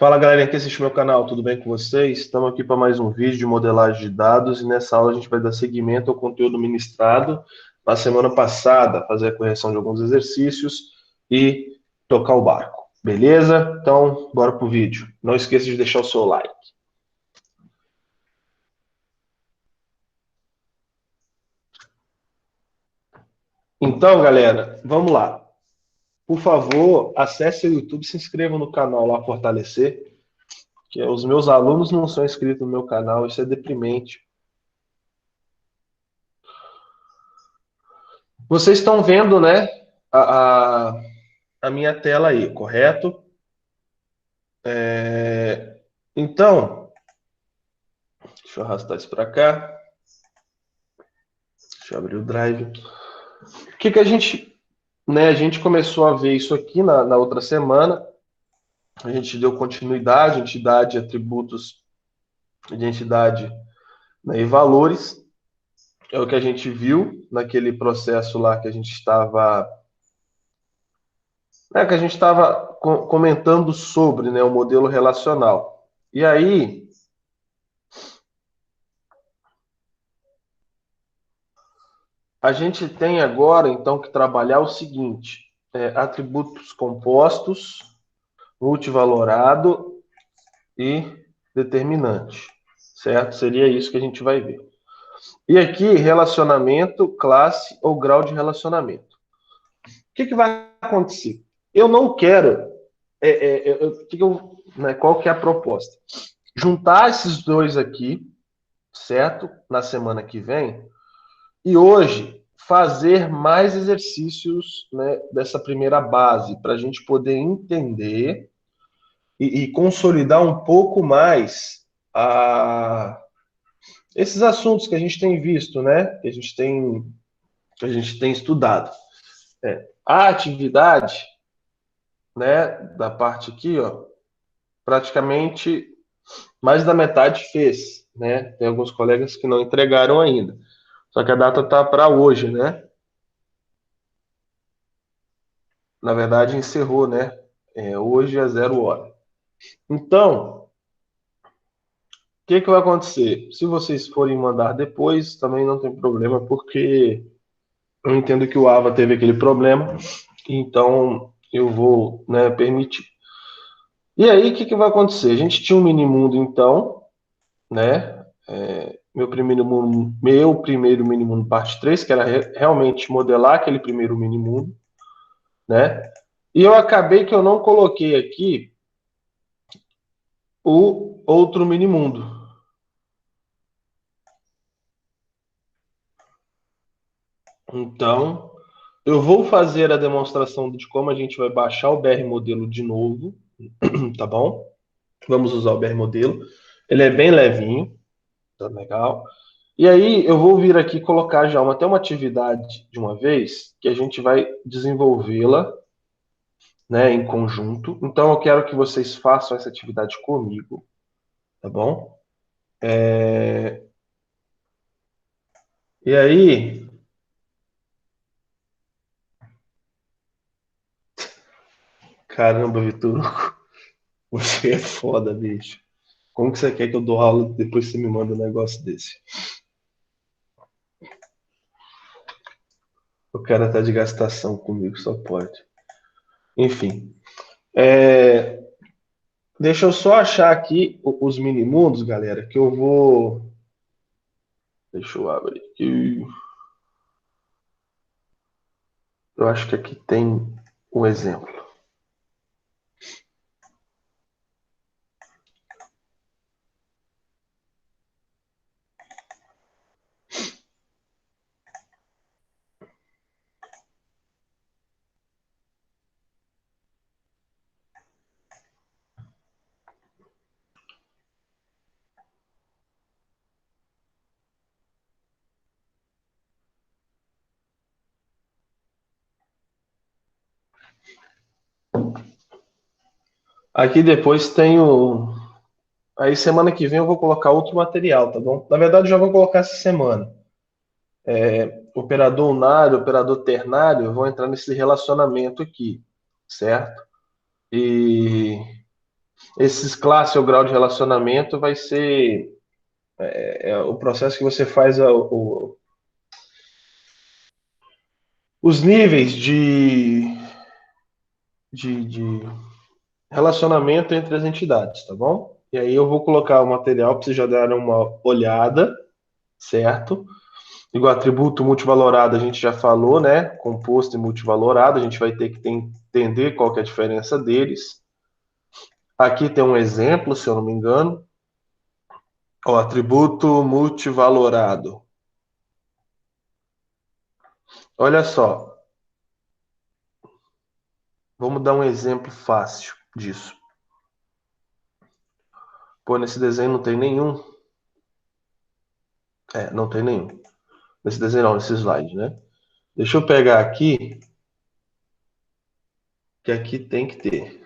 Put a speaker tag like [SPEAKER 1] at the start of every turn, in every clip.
[SPEAKER 1] Fala galera que assiste meu canal, tudo bem com vocês? Estamos aqui para mais um vídeo de modelagem de dados e nessa aula a gente vai dar seguimento ao conteúdo ministrado na semana passada, fazer a correção de alguns exercícios e tocar o barco, beleza? Então, bora pro vídeo. Não esqueça de deixar o seu like. Então, galera, vamos lá. Por favor, acesse o YouTube, se inscreva no canal lá, fortalecer, que os meus alunos não são inscritos no meu canal, isso é deprimente. Vocês estão vendo, né, a minha tela aí, correto? Então, deixa eu arrastar isso para cá. Deixa eu abrir o Drive. O que que a gente, né, a gente começou a ver isso aqui na outra semana. A gente deu continuidade, entidade, atributos, identidade, né, e valores. É o que a gente viu naquele processo lá que a gente estava, né, que a gente estava comentando sobre, né, o modelo relacional. E aí, a gente tem agora, então, que trabalhar o seguinte: atributos compostos, multivalorado e determinante, certo? Seria isso que a gente vai ver. E aqui, relacionamento, classe ou grau de relacionamento. O que que vai acontecer? Eu não quero. Qual que é a proposta? Juntar esses dois aqui, certo? Na semana que vem. E hoje, fazer mais exercícios, né, dessa primeira base, para a gente poder entender e consolidar um pouco mais esses assuntos que a gente tem visto, né, que a gente tem estudado. A atividade, né, da parte aqui, ó, praticamente mais da metade fez, né? Tem alguns colegas que não entregaram ainda. Só que a data tá para hoje, né? Na verdade, encerrou, né? Hoje é 0 hora. Então, o que que vai acontecer? Se vocês forem mandar depois, também não tem problema, porque eu entendo que o Ava teve aquele problema, então eu vou, né, permitir. E aí, o que que vai acontecer? A gente tinha um mini mundo, então, né? Meu primeiro mini mundo parte 3, que era realmente modelar aquele primeiro mini mundo, né? E eu acabei que eu não coloquei aqui o outro mini mundo. Então, eu vou fazer a demonstração de como a gente vai baixar o BR modelo de novo, tá bom? Vamos usar o BR modelo. Ele é bem levinho, tá legal. E aí eu vou vir aqui colocar já até uma atividade de uma vez, que a gente vai desenvolvê-la, né, em conjunto. Então eu quero que vocês façam essa atividade comigo, tá bom? E aí, caramba, Vitor, você é foda, bicho. Como que você quer que eu dou aula depois você me manda um negócio desse? O cara tá de gastação comigo, só pode. Enfim, é, deixa eu só achar aqui os minimundos, galera, que eu vou. Deixa eu abrir aqui. Eu acho que aqui tem um exemplo. Aqui depois tem o. Aí semana que vem eu vou colocar outro material, tá bom? Na verdade, eu já vou colocar essa semana. Operador unário, operador ternário, vão entrar nesse relacionamento aqui, certo? E Esses classe ou grau de relacionamento vai ser o processo que você faz os níveis de relacionamento entre as entidades, tá bom? E aí eu vou colocar o material para vocês já darem uma olhada, certo? Igual atributo multivalorado a gente já falou, né? Composto e multivalorado, a gente vai ter que entender qual que é a diferença deles. Aqui tem um exemplo, se eu não me engano. O atributo multivalorado. Olha só, vamos dar um exemplo fácil disso. Pô, nesse desenho não tem nenhum. Não tem nenhum. Nesse desenho não, nesse slide, né? Deixa eu pegar aqui, que aqui tem que ter.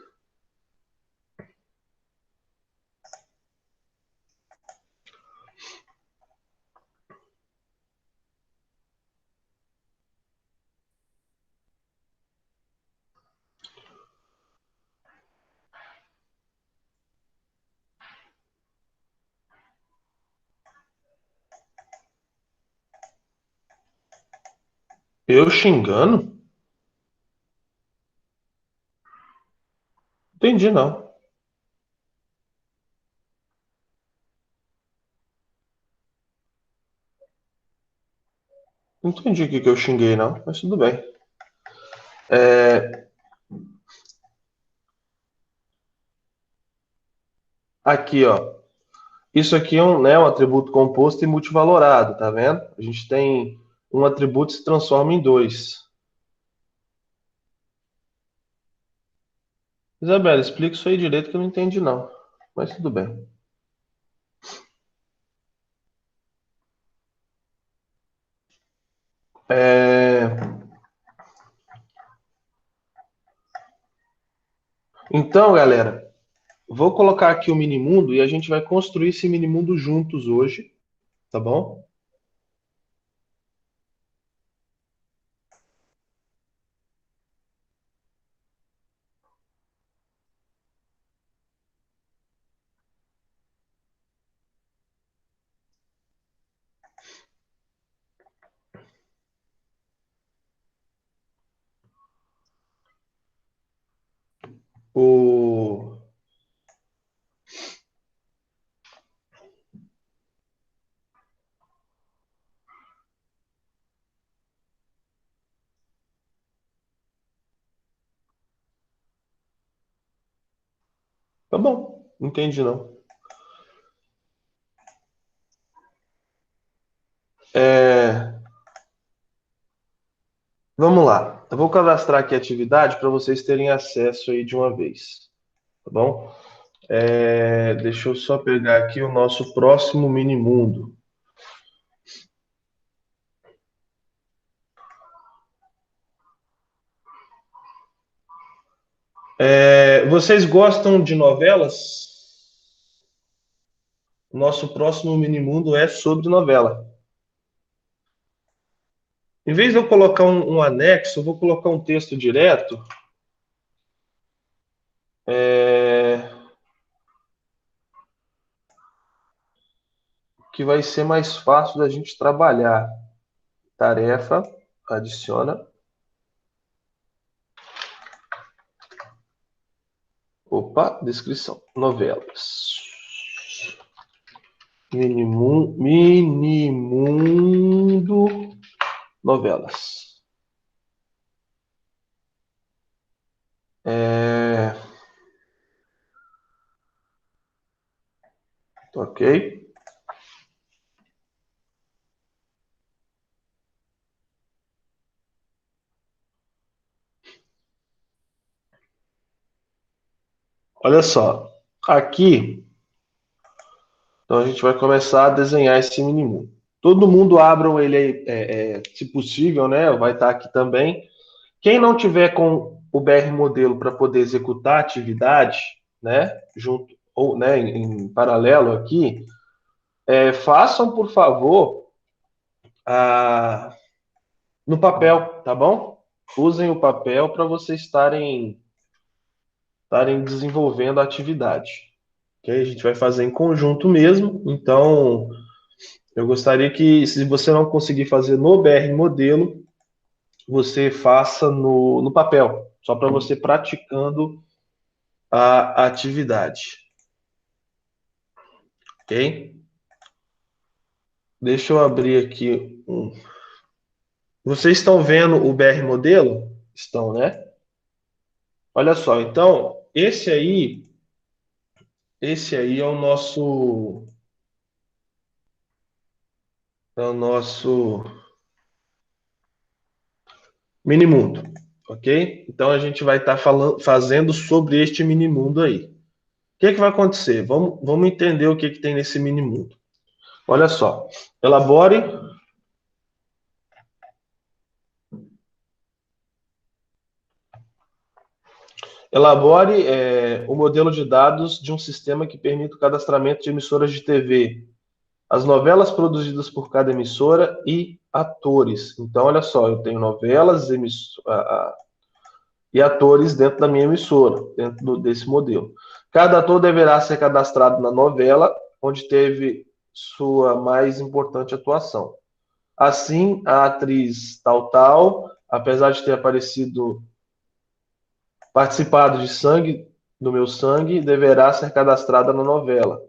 [SPEAKER 1] Eu xingando? Entendi, não. Não entendi o que que eu xinguei, não, mas tudo bem. É, aqui, ó. Isso aqui é um atributo composto e multivalorado, tá vendo? A gente tem um atributo que se transforma em dois. Isabela, explica isso aí direito que eu não entendi, não. Mas tudo bem. É, então, galera, vou colocar aqui o minimundo e a gente vai construir esse minimundo juntos hoje, tá bom? O... Tá bom, entendi não. É, vamos lá. Eu vou cadastrar aqui a atividade para vocês terem acesso aí de uma vez, tá bom? Deixa eu só pegar aqui o nosso próximo minimundo. Vocês gostam de novelas? O nosso próximo minimundo é sobre novela. Em vez de eu colocar um anexo, eu vou colocar um texto direto, é, que vai ser mais fácil da gente trabalhar. Tarefa, adiciona. Opa, descrição. Novelas. Minimundo novelas. É, ok. Olha só. Aqui, então a gente vai começar a desenhar esse minimundo. Todo mundo abram ele, se possível, né? Vai estar aqui também. Quem não tiver com o BR modelo para poder executar a atividade, né, junto ou né, em paralelo aqui, façam por favor a, no papel, tá bom? Usem o papel para vocês estarem estarem desenvolvendo a atividade. Ok? A gente vai fazer em conjunto mesmo, então eu gostaria que, se você não conseguir fazer no BR Modelo, você faça no papel, só para você praticando a atividade. Ok? Deixa eu abrir aqui um. Vocês estão vendo o BR Modelo? Estão, né? Olha só, então, esse aí é o nosso minimundo, ok? Então a gente vai estar fazendo sobre este minimundo aí. O que vai acontecer? Vamos entender o que tem nesse minimundo. Olha só, elabore o modelo de dados de um sistema que permite o cadastramento de emissoras de TV, as novelas produzidas por cada emissora e atores. Então, olha só, eu tenho novelas e atores dentro da minha emissora, dentro desse modelo. Cada ator deverá ser cadastrado na novela onde teve sua mais importante atuação. Assim, a atriz tal, apesar de ter participado de Sangue do Meu Sangue, deverá ser cadastrada na novela.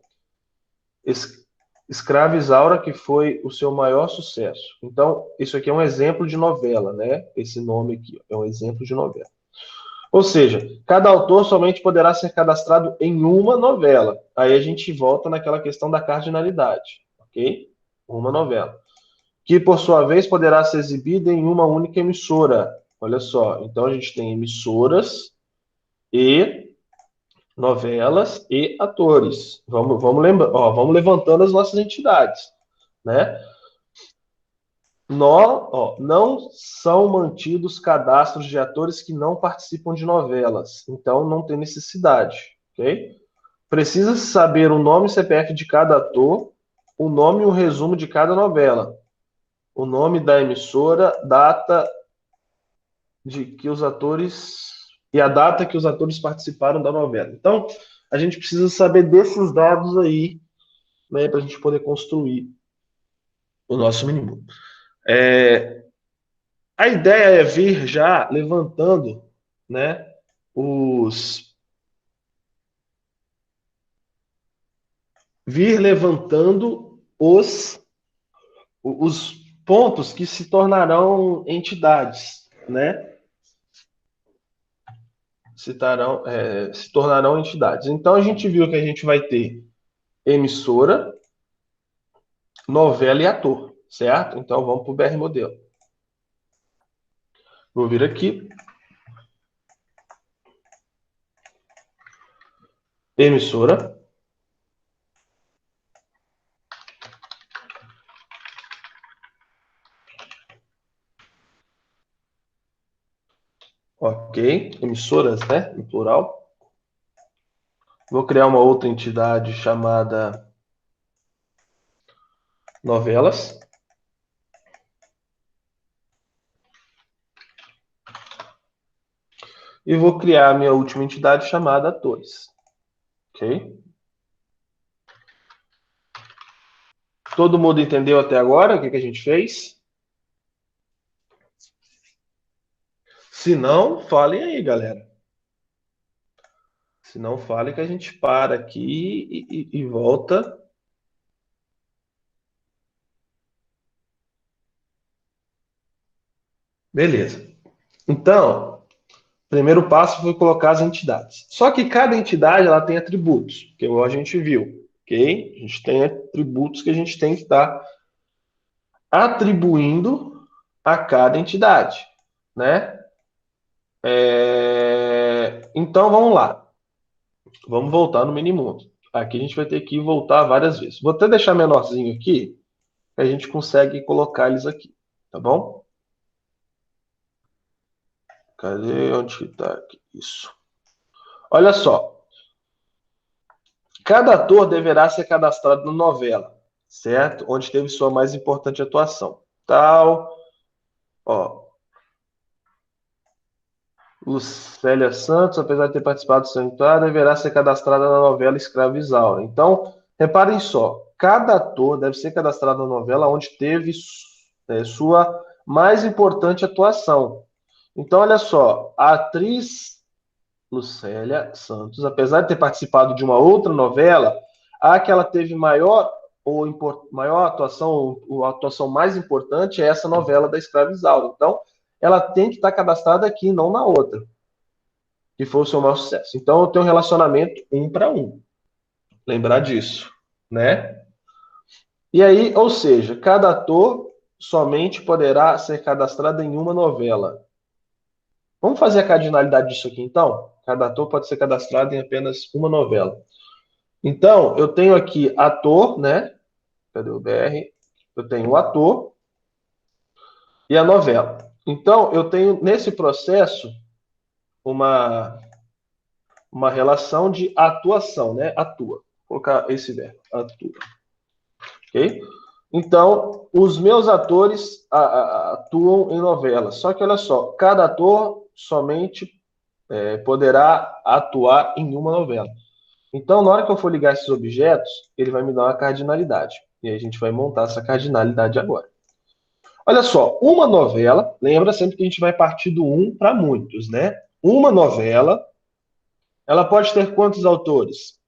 [SPEAKER 1] Escrava Isaura, que foi o seu maior sucesso. Então, isso aqui é um exemplo de novela, né? Esse nome aqui é um exemplo de novela. Ou seja, cada autor somente poderá ser cadastrado em uma novela. Aí a gente volta naquela questão da cardinalidade, ok? Uma novela. Que, por sua vez, poderá ser exibida em uma única emissora. Olha só, então a gente tem emissoras e novelas e atores. Vamos levantando as nossas entidades, né? Não são mantidos cadastros de atores que não participam de novelas, então não tem necessidade, ok? Precisa saber o nome e CPF de cada ator, o nome e o resumo de cada novela, o nome da emissora, data de que os atores e a data que os atores participaram da novela. Então, a gente precisa saber desses dados aí, né, para a gente poder construir o nosso mínimo. A ideia é vir já levantando, né, os vir levantando os pontos que se tornarão entidades, né? Se tornarão entidades. Então a gente viu que a gente vai ter emissora, novela e ator, certo? Então vamos para o BR Modelo. Vou vir aqui. Emissora. Ok. Emissoras, né? Em plural. Vou criar uma outra entidade chamada novelas. E vou criar a minha última entidade chamada atores. Ok? Todo mundo entendeu até agora o que a gente fez? Se não, falem aí, galera. Se não, fale que a gente para aqui e volta. Beleza. Então, primeiro passo foi colocar as entidades. Só que cada entidade ela tem atributos, que a gente viu, ok? A gente tem atributos que a gente tem que estar atribuindo a cada entidade, né? Então vamos lá, vamos voltar no minimundo. Aqui a gente vai ter que voltar várias vezes. Vou até deixar menorzinho aqui, que a gente consegue colocar eles aqui, tá bom? Cadê onde que tá aqui? Isso. Olha só, cada ator deverá ser cadastrado na novela, certo? Onde teve sua mais importante atuação. Tal, ó. Lucélia Santos, apesar de ter participado do santuário, deverá ser cadastrada na novela Escrava Isaura. Então, reparem só, cada ator deve ser cadastrado na novela onde teve sua mais importante atuação. Então, olha só, a atriz Lucélia Santos, apesar de ter participado de uma outra novela, a que ela teve maior atuação, a atuação mais importante é essa novela da Escrava Isaura. Então, ela tem que estar cadastrada aqui, não na outra, que foi o seu maior sucesso. Então, eu tenho um relacionamento 1 para 1. Lembrar disso, né? E aí, ou seja, cada ator somente poderá ser cadastrado em uma novela. Vamos fazer a cardinalidade disso aqui, então? Cada ator pode ser cadastrado em apenas uma novela. Então, eu tenho aqui ator, né? Cadê o BR? Eu tenho o ator e a novela. Então, eu tenho nesse processo uma, uma relação de atuação, né? Atua. Vou colocar esse verbo, atua. Ok? Então, os meus atores atuam em novelas. Só que olha só, cada ator somente poderá atuar em uma novela. Então, na hora que eu for ligar esses objetos, ele vai me dar uma cardinalidade. E aí a gente vai montar essa cardinalidade agora. Olha só, uma novela, lembra sempre que a gente vai partir do um para muitos, né? Uma novela, ela pode ter quantos autores?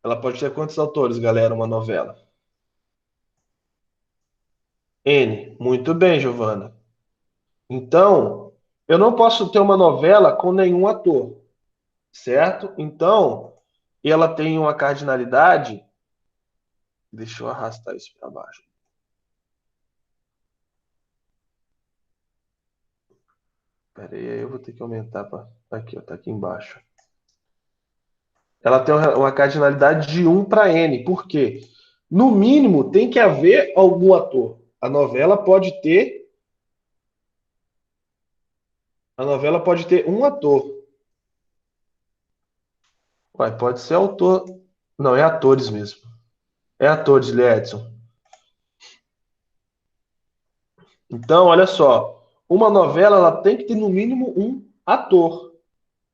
[SPEAKER 1] Ela pode ter quantos autores, galera, uma novela? N. Muito bem, Giovana. Então, eu não posso ter uma novela com nenhum ator, certo? Então, ela tem uma cardinalidade. Deixa eu arrastar isso para baixo. Pera aí, eu vou ter que aumentar para aqui, ó, tá aqui embaixo. Ela tem uma cardinalidade de 1 para N. Por quê? No mínimo, tem que haver algum ator. A novela pode ter um ator. Ué, pode ser autor. Não, é atores mesmo. É atores, Edson. Então, olha só. Uma novela ela tem que ter no mínimo um ator.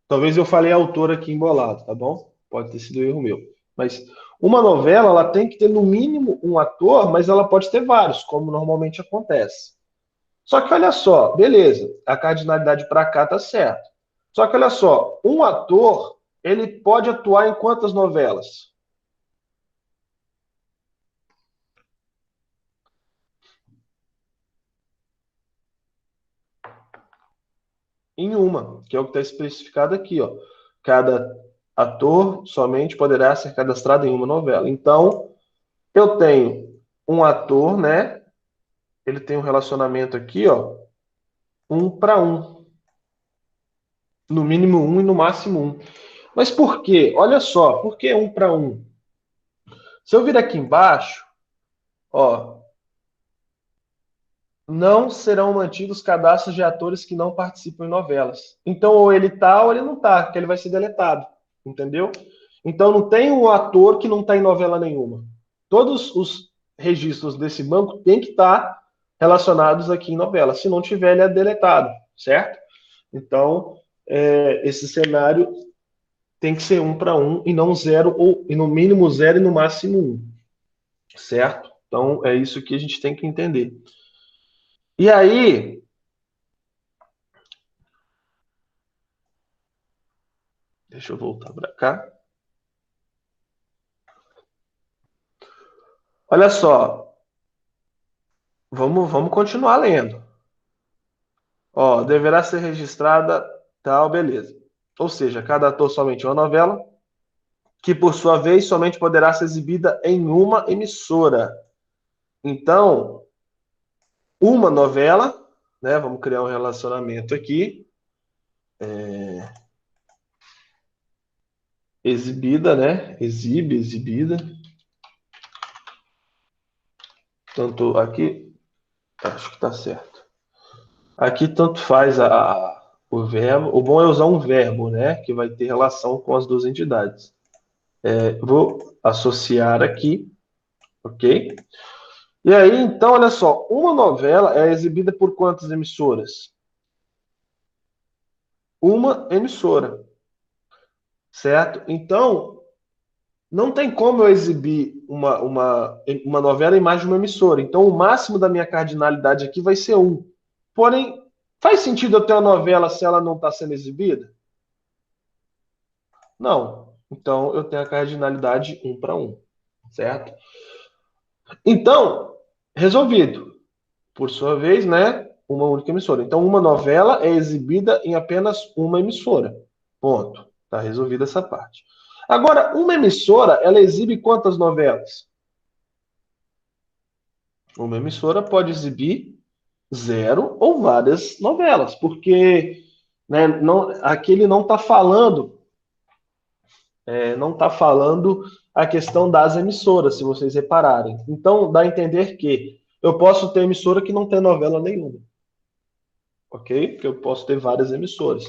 [SPEAKER 1] Talvez eu falei autor aqui embolado, tá bom? Pode ter sido erro meu. Mas uma novela ela tem que ter no mínimo um ator, mas ela pode ter vários, como normalmente acontece. Só que olha só, beleza, a cardinalidade para cá tá certo. Só que olha só, um ator, ele pode atuar em quantas novelas? Em uma, que é o que está especificado aqui, ó. Cada ator somente poderá ser cadastrado em uma novela. Então, eu tenho um ator, né? Ele tem um relacionamento aqui, ó, 1 para 1. No mínimo um e no máximo um. Mas por quê? Olha só, por que 1 para 1? Se eu vir aqui embaixo, ó, não serão mantidos cadastros de atores que não participam em novelas. Então, ou ele tá ou ele não tá, porque ele vai ser deletado. Entendeu? Então, não tem um ator que não está em novela nenhuma. Todos os registros desse banco têm que estar relacionados aqui em novela. Se não tiver, ele é deletado, certo? Então, esse cenário tem que ser 1 para 1 e não zero, ou e no mínimo zero e no máximo um, certo? Então, é isso que a gente tem que entender. E aí, deixa eu voltar para cá. Olha só, vamos continuar lendo. Ó, deverá ser registrada tal, beleza. Ou seja, cada ator somente uma novela, que por sua vez somente poderá ser exibida em uma emissora. Então, uma novela, né? Vamos criar um relacionamento aqui, exibida, né? Exibida. Tanto aqui, acho que tá certo. Aqui tanto faz o verbo. O bom é usar um verbo, né? Que vai ter relação com as duas entidades. Vou associar aqui, ok? E aí, então, olha só, uma novela é exibida por quantas emissoras? Uma emissora, certo? Então, não tem como eu exibir uma novela em mais de uma emissora. Então, o máximo da minha cardinalidade aqui vai ser um. Porém, faz sentido eu ter uma novela se ela não está sendo exibida? Não. Então, eu tenho a cardinalidade um para um, certo? Então, resolvido. Por sua vez, né, uma única emissora. Então, uma novela é exibida em apenas uma emissora. Ponto. Está resolvida essa parte. Agora, uma emissora, ela exibe quantas novelas? Uma emissora pode exibir zero ou várias novelas, porque né, não, aqui ele não está falando a questão das emissoras, se vocês repararem. Então, dá a entender que eu posso ter emissora que não tem novela nenhuma, ok? Porque eu posso ter várias emissoras.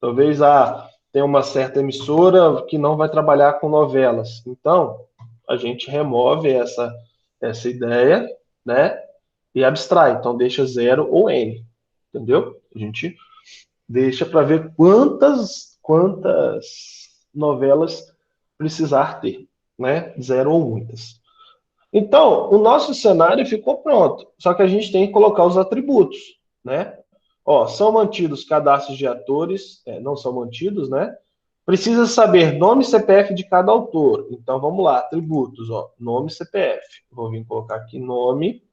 [SPEAKER 1] Talvez tenha uma certa emissora que não vai trabalhar com novelas. Então, a gente remove essa ideia, né? E abstrai. Então, deixa zero ou N. Entendeu? A gente deixa para ver quantas novelas precisar ter, né? Zero ou muitas. Então, o nosso cenário ficou pronto. Só que a gente tem que colocar os atributos, né? Ó, são mantidos cadastros de atores, não são mantidos, né? Precisa saber nome e CPF de cada autor. Então, vamos lá, atributos, ó, nome e CPF. Vou vir colocar aqui nome,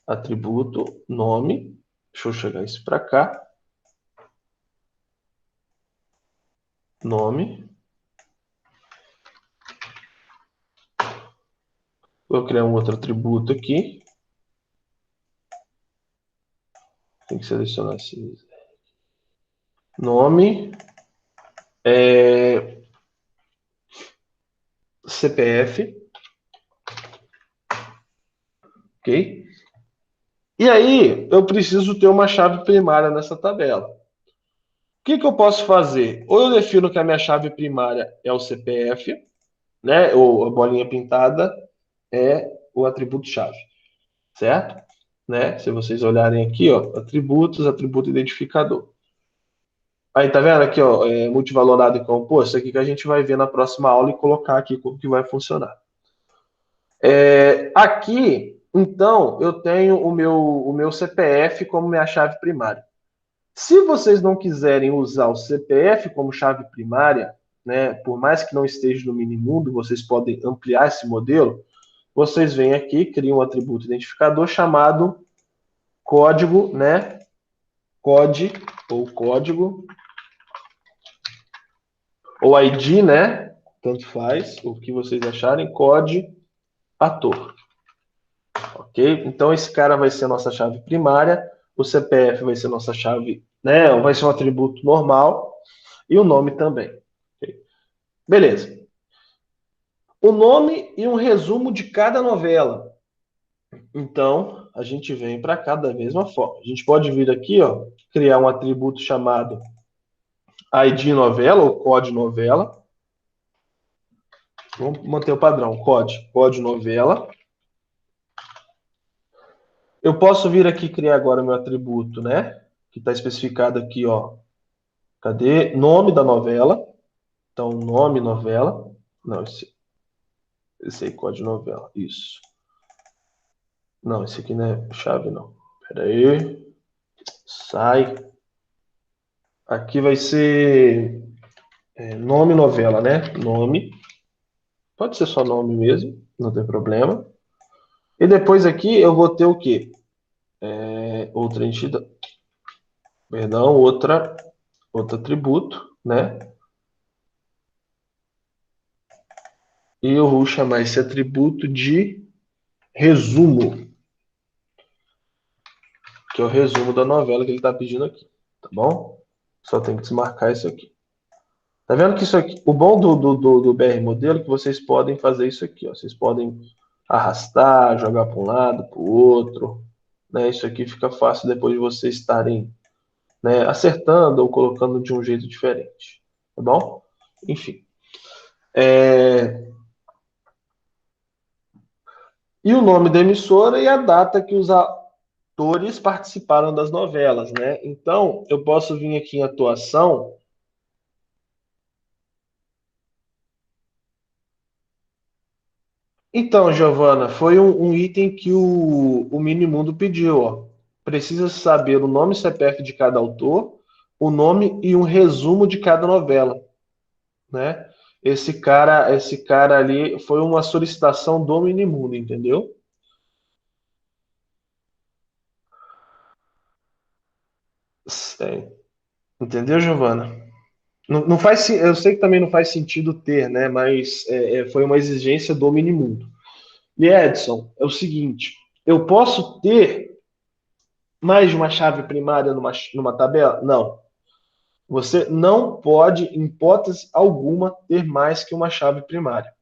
[SPEAKER 1] atributo, nome. Deixa eu chegar isso para cá. Nome. Vou criar um outro atributo aqui. Tem que selecionar esse nome. CPF. Ok? E aí, eu preciso ter uma chave primária nessa tabela. O que eu posso fazer? Ou eu defino que a minha chave primária é o CPF, né? Ou a bolinha pintada é o atributo chave, certo? Né? Se vocês olharem aqui, ó, atributos, atributo identificador. Aí, tá vendo aqui, ó, multivalorado e composto? Aqui que a gente vai ver na próxima aula e colocar aqui como que vai funcionar. Aqui, então, eu tenho o meu CPF como minha chave primária. Se vocês não quiserem usar o CPF como chave primária, né, por mais que não esteja no minimundo, vocês podem ampliar esse modelo. Vocês vêm aqui, criam um atributo identificador chamado código, né? COD ou código ou ID, né? Tanto faz, o que vocês acharem, COD ator. Ok? Então esse cara vai ser a nossa chave primária, o CPF vai ser a nossa chave, né? Vai ser um atributo normal e o nome também. Okay? Beleza. O nome e um resumo de cada novela. Então, a gente vem para cá da mesma forma. A gente pode vir aqui, ó, criar um atributo chamado ID novela ou COD novela. Vamos manter o padrão, COD novela. Eu posso vir aqui criar agora meu atributo, né? Que está especificado aqui, ó. Cadê? Nome da novela. Então, nome novela. Não, esse aí, COD novela. Isso. Não, esse aqui não é chave, não. Pera aí. Sai. Aqui vai ser nome novela, né? Nome. Pode ser só nome mesmo, não tem problema. E depois aqui eu vou ter o quê? Outra entidade. Perdão, outro atributo, né? E eu vou chamar esse atributo de resumo, que é o resumo da novela que ele está pedindo aqui, tá bom? Só tem que desmarcar isso aqui. Tá vendo que isso aqui, o bom do BR modelo é que vocês podem fazer isso aqui, ó. Vocês podem arrastar, jogar para um lado, para o outro, né? Isso aqui fica fácil depois de vocês estarem, né, acertando ou colocando de um jeito diferente, tá bom? Enfim. É, e o nome da emissora e a data que os atores participaram das novelas, né? Então, eu posso vir aqui em atuação. Então, Giovana, foi um item que o Minimundo pediu, ó. Precisa saber o nome e CPF de cada autor, o nome e um resumo de cada novela, né? Esse cara ali foi uma solicitação do Minimundo, entendeu? É, entendeu, Giovana? Não faz, eu sei que também não faz sentido ter, né? Mas foi uma exigência do Minimundo. E Edson, é o seguinte: eu posso ter mais de uma chave primária numa tabela? Não. Você não pode, em hipótese alguma, ter mais que uma chave primária.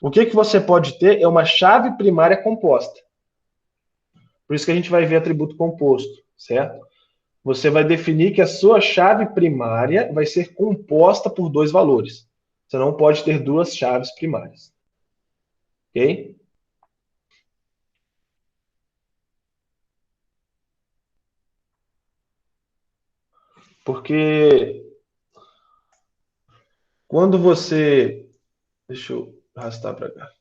[SPEAKER 1] O que você pode ter é uma chave primária composta. Por isso que a gente vai ver atributo composto, certo? Você vai definir que a sua chave primária vai ser composta por dois valores. Você não pode ter duas chaves primárias, ok? Porque quando você. Deixa eu arrastar para cá.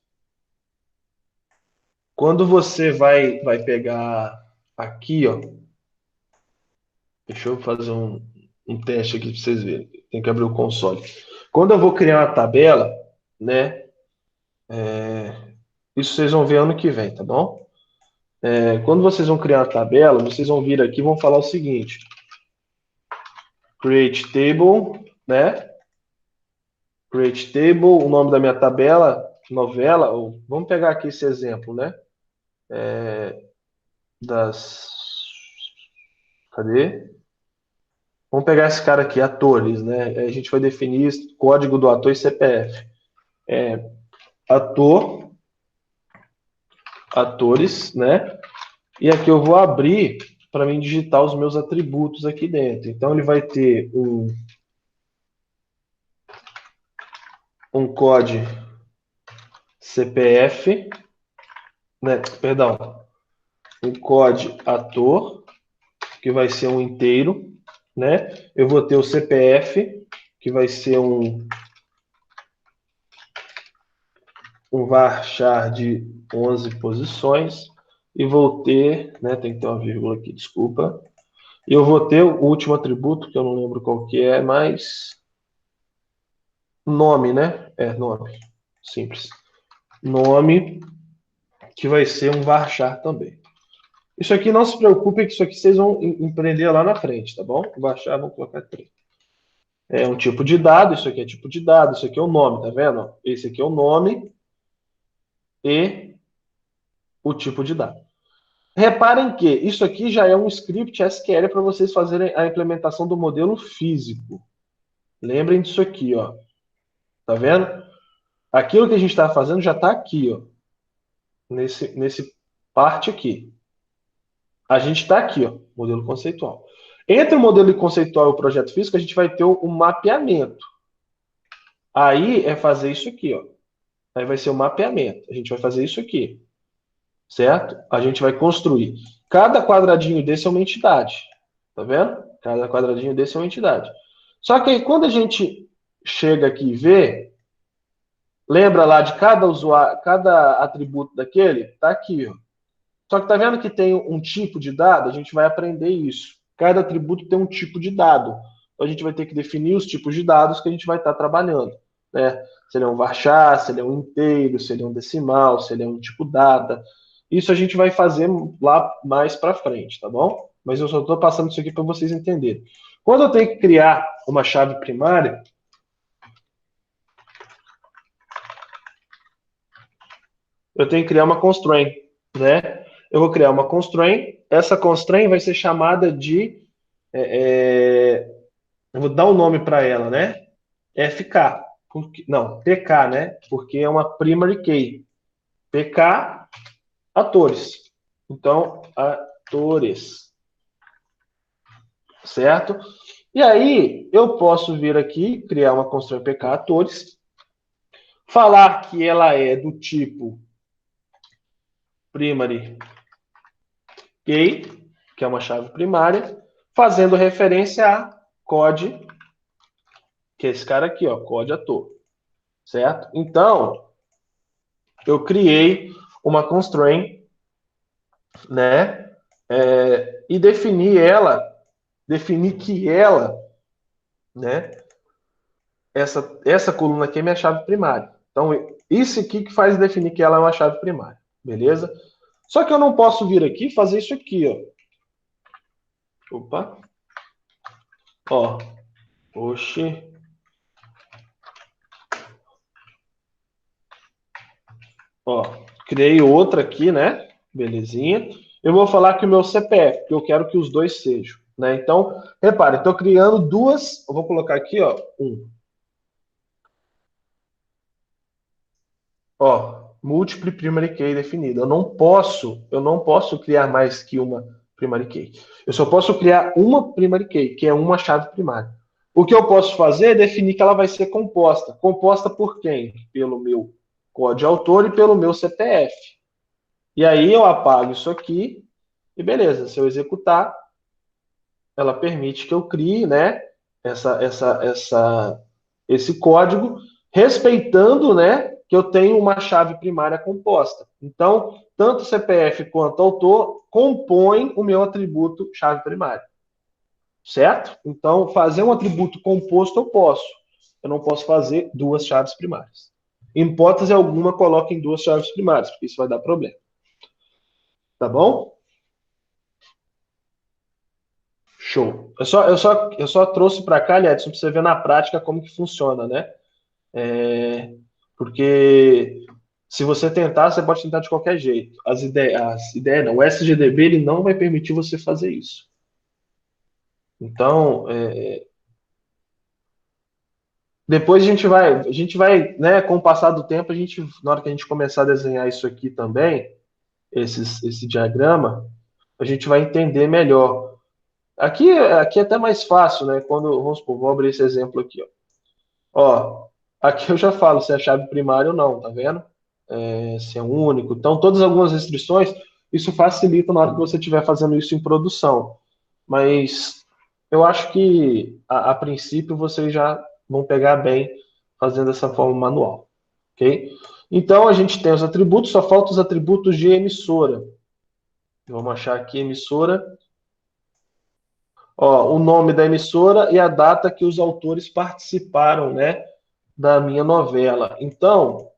[SPEAKER 1] Quando você vai pegar aqui, ó. Deixa eu fazer um teste aqui para vocês verem. Tem que abrir o console. Quando eu vou criar uma tabela, né? Isso vocês vão ver ano que vem, tá bom? Quando vocês vão criar uma tabela, vocês vão vir aqui e vão falar o seguinte: create table, né? Create table, o nome da minha tabela, novela, ou, vamos pegar aqui esse exemplo, né? Das. Cadê? Vamos pegar esse cara aqui, atores, né? A gente vai definir código do ator e CPF. Ator, atores, né? E aqui eu vou abrir para mim digitar os meus atributos aqui dentro. Então ele vai ter um COD CPF, né? Perdão, um COD ator, que vai ser um inteiro, né? Eu vou ter o CPF, que vai ser um varchar de 11 posições, e vou ter, né? Tem que ter uma vírgula aqui, desculpa. E eu vou ter o último atributo, que eu não lembro qual que é, mas nome, né? Nome. Simples. Nome, que vai ser um varchar também. Isso aqui não se preocupe, que isso aqui vocês vão empreender lá na frente, tá bom? Varchar, vamos colocar 3. É um tipo de dado, isso aqui é tipo de dado, isso aqui é o nome, tá vendo? Esse aqui é o nome e o tipo de dado. Reparem que isso aqui já é um script SQL para vocês fazerem a implementação do modelo físico. Lembrem disso aqui, ó. Tá vendo? Aquilo que a gente está fazendo já está aqui, ó. Nesse parte aqui. A gente está aqui, ó, modelo conceitual. Entre o modelo conceitual e o projeto físico, a gente vai ter o mapeamento. Aí é fazer isso aqui, ó. Aí vai ser o mapeamento. A gente vai fazer isso aqui, certo? A gente vai construir. Cada quadradinho desse é uma entidade. Tá vendo? Cada quadradinho desse é uma entidade. Só que aí, quando a gente chega aqui e vê, lembra lá de cada usuário, cada atributo daquele? Tá aqui, ó. Só que tá vendo que tem um tipo de dado? A gente vai aprender isso. Cada atributo tem um tipo de dado. Então a gente vai ter que definir os tipos de dados que a gente vai estar trabalhando, né? Se ele é um varchar, se ele é um inteiro, se ele é um decimal, se ele é um tipo data. Isso a gente vai fazer lá mais para frente, tá bom? Mas eu só estou passando isso aqui para vocês entenderem. Quando eu tenho que criar uma chave primária, eu tenho que criar uma constraint, né? Eu vou criar uma constraint. Essa constraint vai ser chamada de eu vou dar um nome para ela, né? FK. Não, PK, né? Porque é uma primary key. PK, atores. Então, atores. Certo? E aí, eu posso vir aqui, criar uma constraint PK atores. Falar que ela é do tipo primary key, que é uma chave primária, fazendo referência a code, que é esse cara aqui, ó, code ator, certo? Então, eu criei uma constraint, né, e defini que ela, né, essa coluna aqui é minha chave primária. Então, isso aqui que faz definir que ela é uma chave primária, beleza? Só que eu não posso vir aqui e fazer isso aqui, ó. Opa, ó, oxi, ó, criei outra aqui, né? Belezinha. Eu vou falar que o meu CPF, porque eu quero que os dois sejam, né? Então, repare, estou criando duas. Eu vou colocar aqui, ó, ó, múltiplo primary key definido. Eu não posso criar mais que uma primary key. Eu só posso criar uma primary key, que é uma chave primária. O que eu posso fazer é definir que ela vai ser composta. Composta por quem? Pelo meu código autor e pelo meu CPF. E aí eu apago isso aqui e beleza. Se eu executar, ela permite que eu crie, né, esse código, respeitando, né, que eu tenho uma chave primária composta. Então, tanto o CPF quanto o autor compõem o meu atributo chave primária, certo? Então, fazer um atributo composto eu posso. Eu não posso fazer duas chaves primárias. Em hipótese alguma, coloquem duas chaves primárias, porque isso vai dar problema. Tá bom? Show. Eu só trouxe para cá, Edson, para você ver na prática como que funciona, né? Porque se você tentar, você pode tentar de qualquer jeito. As ideias não. O SGDB ele não vai permitir você fazer isso. Então, depois a gente vai, né, com o passar do tempo, na hora que a gente começar a desenhar isso aqui também, esse diagrama, a gente vai entender melhor. Aqui é até mais fácil, né? Quando, vamos supor, vou abrir esse exemplo aqui, ó. Ó, aqui eu já falo se é chave primária ou não, tá vendo? Se é único. Então, todas algumas restrições, isso facilita na hora que você estiver fazendo isso em produção. Mas eu acho que, a princípio, vocês já vão pegar bem fazendo dessa forma manual, ok? Então, a gente tem os atributos, só faltam os atributos de emissora. Vamos achar aqui emissora. Ó, o nome da emissora e a data que os autores participaram, né, da minha novela. Então,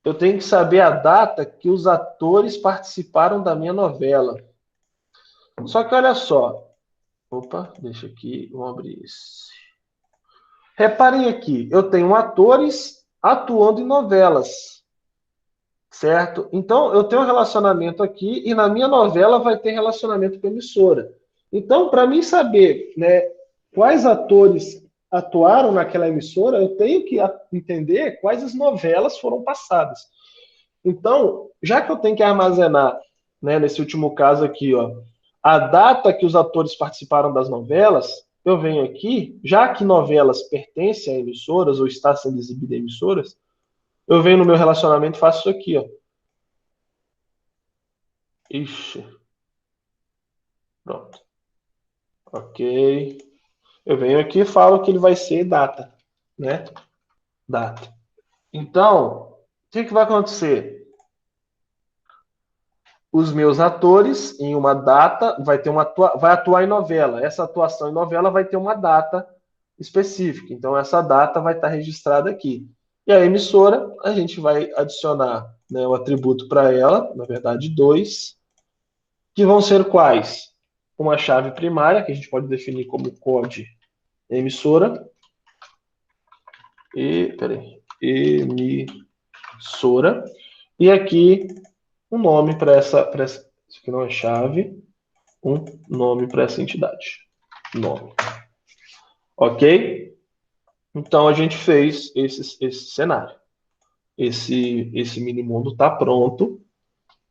[SPEAKER 1] eu tenho que saber a data que os atores participaram da minha novela. Só que olha só. Opa, deixa aqui, vamos abrir esse. Reparem aqui, eu tenho atores atuando em novelas, certo? Então, eu tenho um relacionamento aqui e na minha novela vai ter relacionamento com a emissora. Então, para mim saber, né, quais atores atuaram naquela emissora, eu tenho que entender quais as novelas foram passadas. Então, já que eu tenho que armazenar, né, nesse último caso aqui, ó, a data que os atores participaram das novelas, eu venho aqui, já que novelas pertencem a emissoras ou está sendo exibida em emissoras, eu venho no meu relacionamento e faço isso aqui, ó. Ixi, pronto. Ok. Eu venho aqui e falo que ele vai ser data, né? Data. Então, o que vai acontecer? Os meus atores, em uma data, vai atuar em novela. Essa atuação em novela vai ter uma data específica. Então, essa data vai estar registrada aqui. E a emissora, a gente vai adicionar, né, o atributo para ela, na verdade, dois, que vão ser quais? Uma chave primária, que a gente pode definir como code emissora, peraí, emissora, e aqui um nome para isso aqui não é chave, um nome para essa entidade. Nome. Ok? Então a gente fez esse cenário. Esse mini mundo está pronto,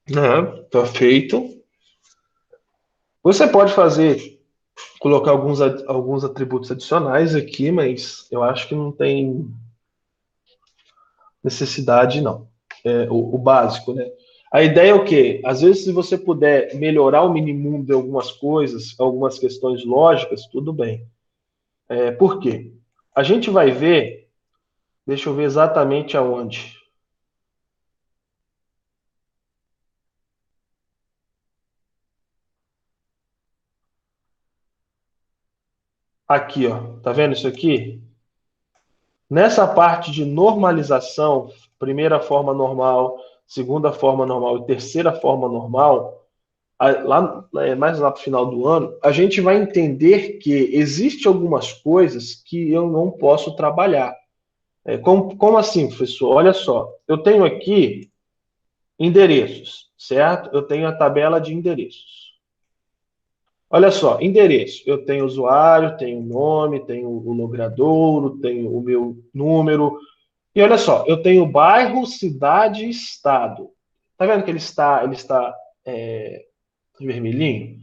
[SPEAKER 1] né? Está feito. Você pode fazer. colocar alguns atributos adicionais aqui, mas eu acho que não tem necessidade, não. É o básico, né? A ideia é o quê? Às vezes, se você puder melhorar o mínimo de algumas coisas, algumas questões lógicas, tudo bem. Por quê? A gente vai ver, deixa eu ver exatamente aonde. Aqui, ó. Tá vendo isso aqui? Nessa parte de normalização, primeira forma normal, segunda forma normal e terceira forma normal, mais lá para o final do ano, a gente vai entender que existe algumas coisas que eu não posso trabalhar. Como assim, professor? Olha só, eu tenho aqui endereços, certo? Eu tenho a tabela de endereços. Olha só, endereço. Eu tenho usuário, tenho nome, tenho o logradouro, tenho o meu número. E olha só, eu tenho bairro, cidade e estado. Tá vendo que ele está vermelhinho?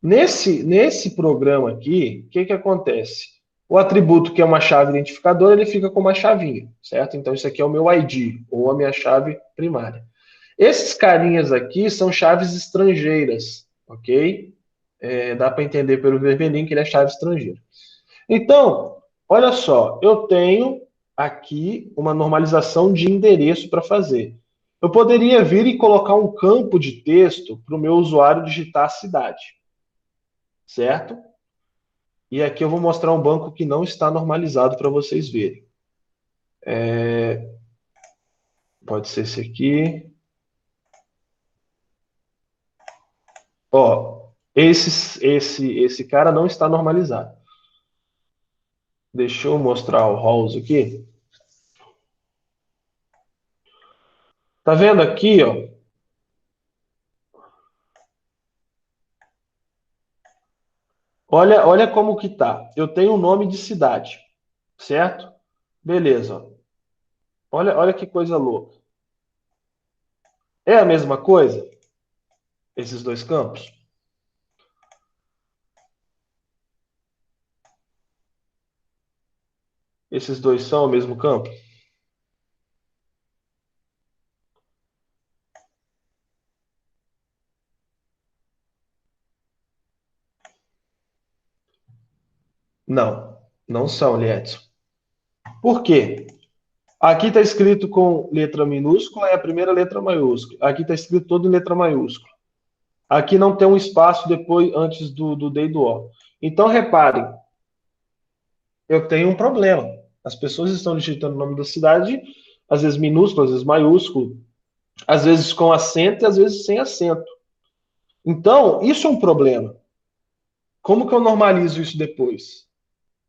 [SPEAKER 1] Nesse programa aqui, o que acontece? O atributo que é uma chave identificadora, ele fica com uma chavinha, certo? Então, isso aqui é o meu ID, ou a minha chave primária. Esses carinhas aqui são chaves estrangeiras, ok? Dá para entender pelo vermelhinho que ele é chave estrangeira. Então, olha só, eu tenho aqui uma normalização de endereço para fazer. Eu poderia vir e colocar um campo de texto para o meu usuário digitar a cidade, certo? E aqui eu vou mostrar um banco que não está normalizado para vocês verem. Pode ser esse aqui. Ó, esse cara não está normalizado. Deixa eu mostrar o Halls aqui. Tá vendo aqui, ó? Olha como que tá. Eu tenho um nome de cidade, certo? Beleza. Olha que coisa louca. É a mesma coisa, esses dois campos? Esses dois são o mesmo campo? Não, não são, Liedson. Por quê? Aqui está escrito com letra minúscula, é a primeira letra maiúscula. Aqui está escrito todo em letra maiúscula. Aqui não tem um espaço depois, antes do D e do O. Então, reparem, eu tenho um problema. As pessoas estão digitando o nome da cidade, às vezes minúsculo, às vezes maiúsculo, às vezes com acento e às vezes sem acento. Então, isso é um problema. Como que eu normalizo isso depois?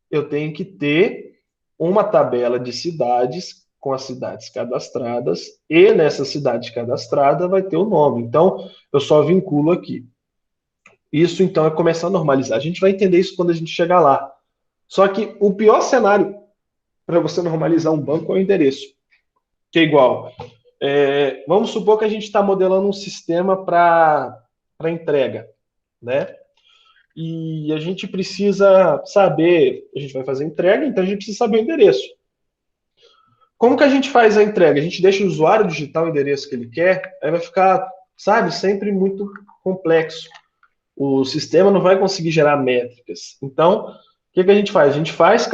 [SPEAKER 1] Eu tenho que ter uma tabela de cidades com as cidades cadastradas e nessa cidade cadastrada vai ter o nome. Então, eu só vinculo aqui. Isso então é começar a normalizar. A gente vai entender isso quando a gente chegar lá. Só que o pior cenário para você normalizar um banco é o endereço, que é igual. Vamos supor que a gente está modelando um sistema para entrega, né? E a gente precisa saber, a gente vai fazer entrega, então a gente precisa saber o endereço. Como que a gente faz a entrega? A gente deixa o usuário digitar o endereço que ele quer, aí vai ficar, sabe, sempre muito complexo. O sistema não vai conseguir gerar métricas. Então, o que que a gente faz? A gente faz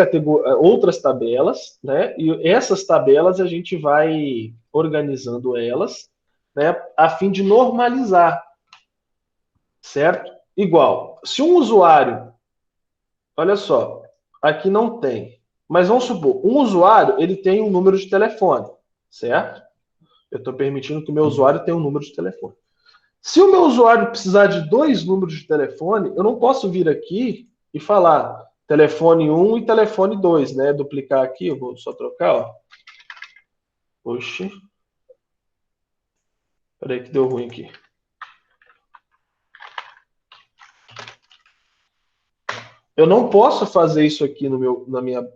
[SPEAKER 1] outras tabelas, né? E essas tabelas a gente vai organizando elas, né, a fim de normalizar, certo? Igual, se um usuário, olha só, aqui não tem, mas vamos supor, um usuário ele tem um número de telefone, certo? Eu estou permitindo que o meu usuário tenha um número de telefone. Se o meu usuário precisar de dois números de telefone, eu não posso vir aqui e falar telefone um e telefone 2, né? Duplicar aqui, eu vou só trocar, ó. Oxi, peraí que deu ruim aqui. Eu não posso fazer isso aqui na minha.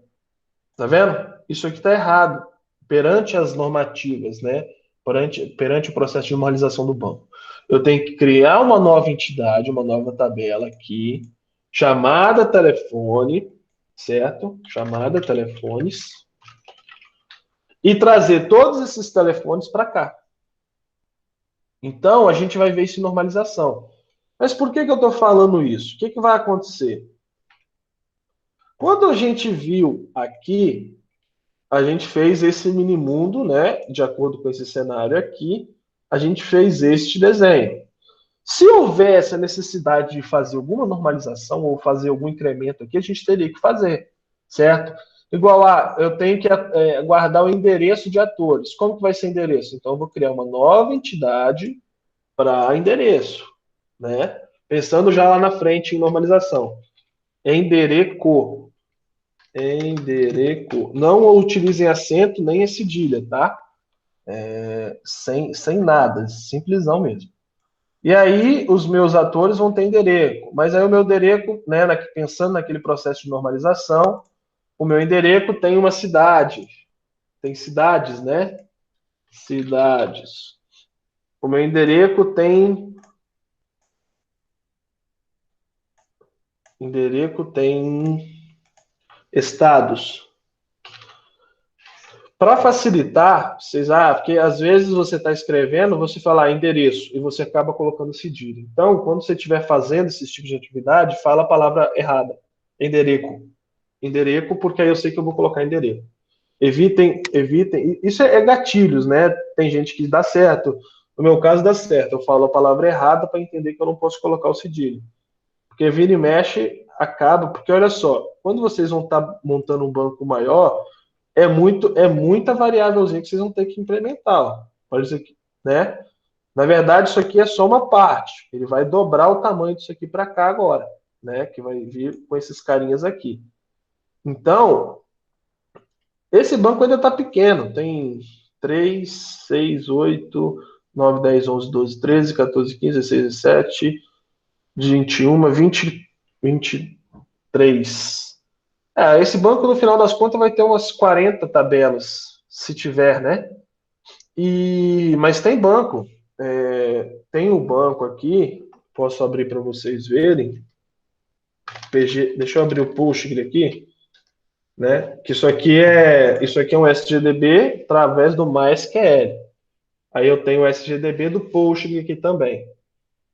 [SPEAKER 1] Tá vendo? Isso aqui está errado. Perante as normativas, né? Perante o processo de normalização do banco. Eu tenho que criar uma nova entidade, uma nova tabela aqui, chamada telefone, certo? Chamada telefones. E trazer todos esses telefones para cá. Então, a gente vai ver isso em normalização. Mas por que eu estou falando isso? O que vai acontecer? Quando a gente viu aqui, a gente fez esse minimundo, né? De acordo com esse cenário aqui, a gente fez este desenho. Se houvesse a necessidade de fazer alguma normalização ou fazer algum incremento aqui, a gente teria que fazer, certo? Igual lá, eu tenho que guardar o endereço de atores. Como que vai ser endereço? Então, eu vou criar uma nova entidade para endereço, né? Pensando já lá na frente em normalização. Endereco. Endereco. Não utilizem acento nem a cedilha, tá? Sem nada, simplesão mesmo. E aí os meus atores vão ter endereco. Mas aí o meu endereco, né, pensando naquele processo de normalização, o meu endereco tem uma cidade. Tem cidades, né? Cidades. O meu endereco tem. Endereco tem estados. Para facilitar, vocês, porque às vezes você está escrevendo, você fala endereço e você acaba colocando cedilha. Então, quando você estiver fazendo esse tipo de atividade, fala a palavra errada. Endereco. Endereco, porque aí eu sei que eu vou colocar endereço. Evitem, evitem. Isso é gatilhos, né? Tem gente que dá certo. No meu caso, dá certo. Eu falo a palavra errada para entender que eu não posso colocar o cedilha. Porque vira e mexe, acaba. Porque olha só, quando vocês vão estar montando um banco maior, é muita variávelzinha que vocês vão ter que implementar. Ó. Olha isso aqui, né? Na verdade, isso aqui é só uma parte. Ele vai dobrar o tamanho disso aqui para cá agora, né? Que vai vir com esses carinhas aqui. Então, esse banco ainda está pequeno. Tem 3, 6, 8, 9, 10, 11, 12, 13, 14, 15, 16, 17, 21, 20, 23. Esse banco, no final das contas, vai ter umas 40 tabelas, se tiver, né? Mas tem banco. Tem o banco aqui, posso abrir para vocês verem. Deixa eu abrir o Postgre aqui, né? Que isso aqui é um SGDB através do MySQL. Aí eu tenho o SGDB do Postgre aqui também.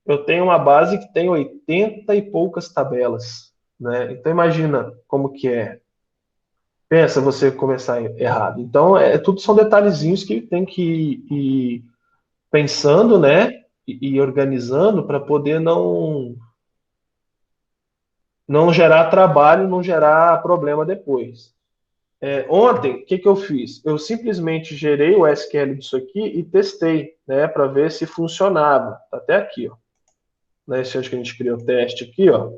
[SPEAKER 1] Eu tenho uma base que tem 80 e poucas tabelas, né? Então imagina como que é. Pensa você começar errado. Então, tudo são detalhezinhos que tem que ir pensando, né? E organizando para poder não gerar trabalho, não gerar problema depois. Ontem, o que, que eu fiz? Eu simplesmente gerei o SQL disso aqui e testei, né? Para ver se funcionava. Tá até aqui, ó. Nesse onde que a gente criou o teste aqui, ó.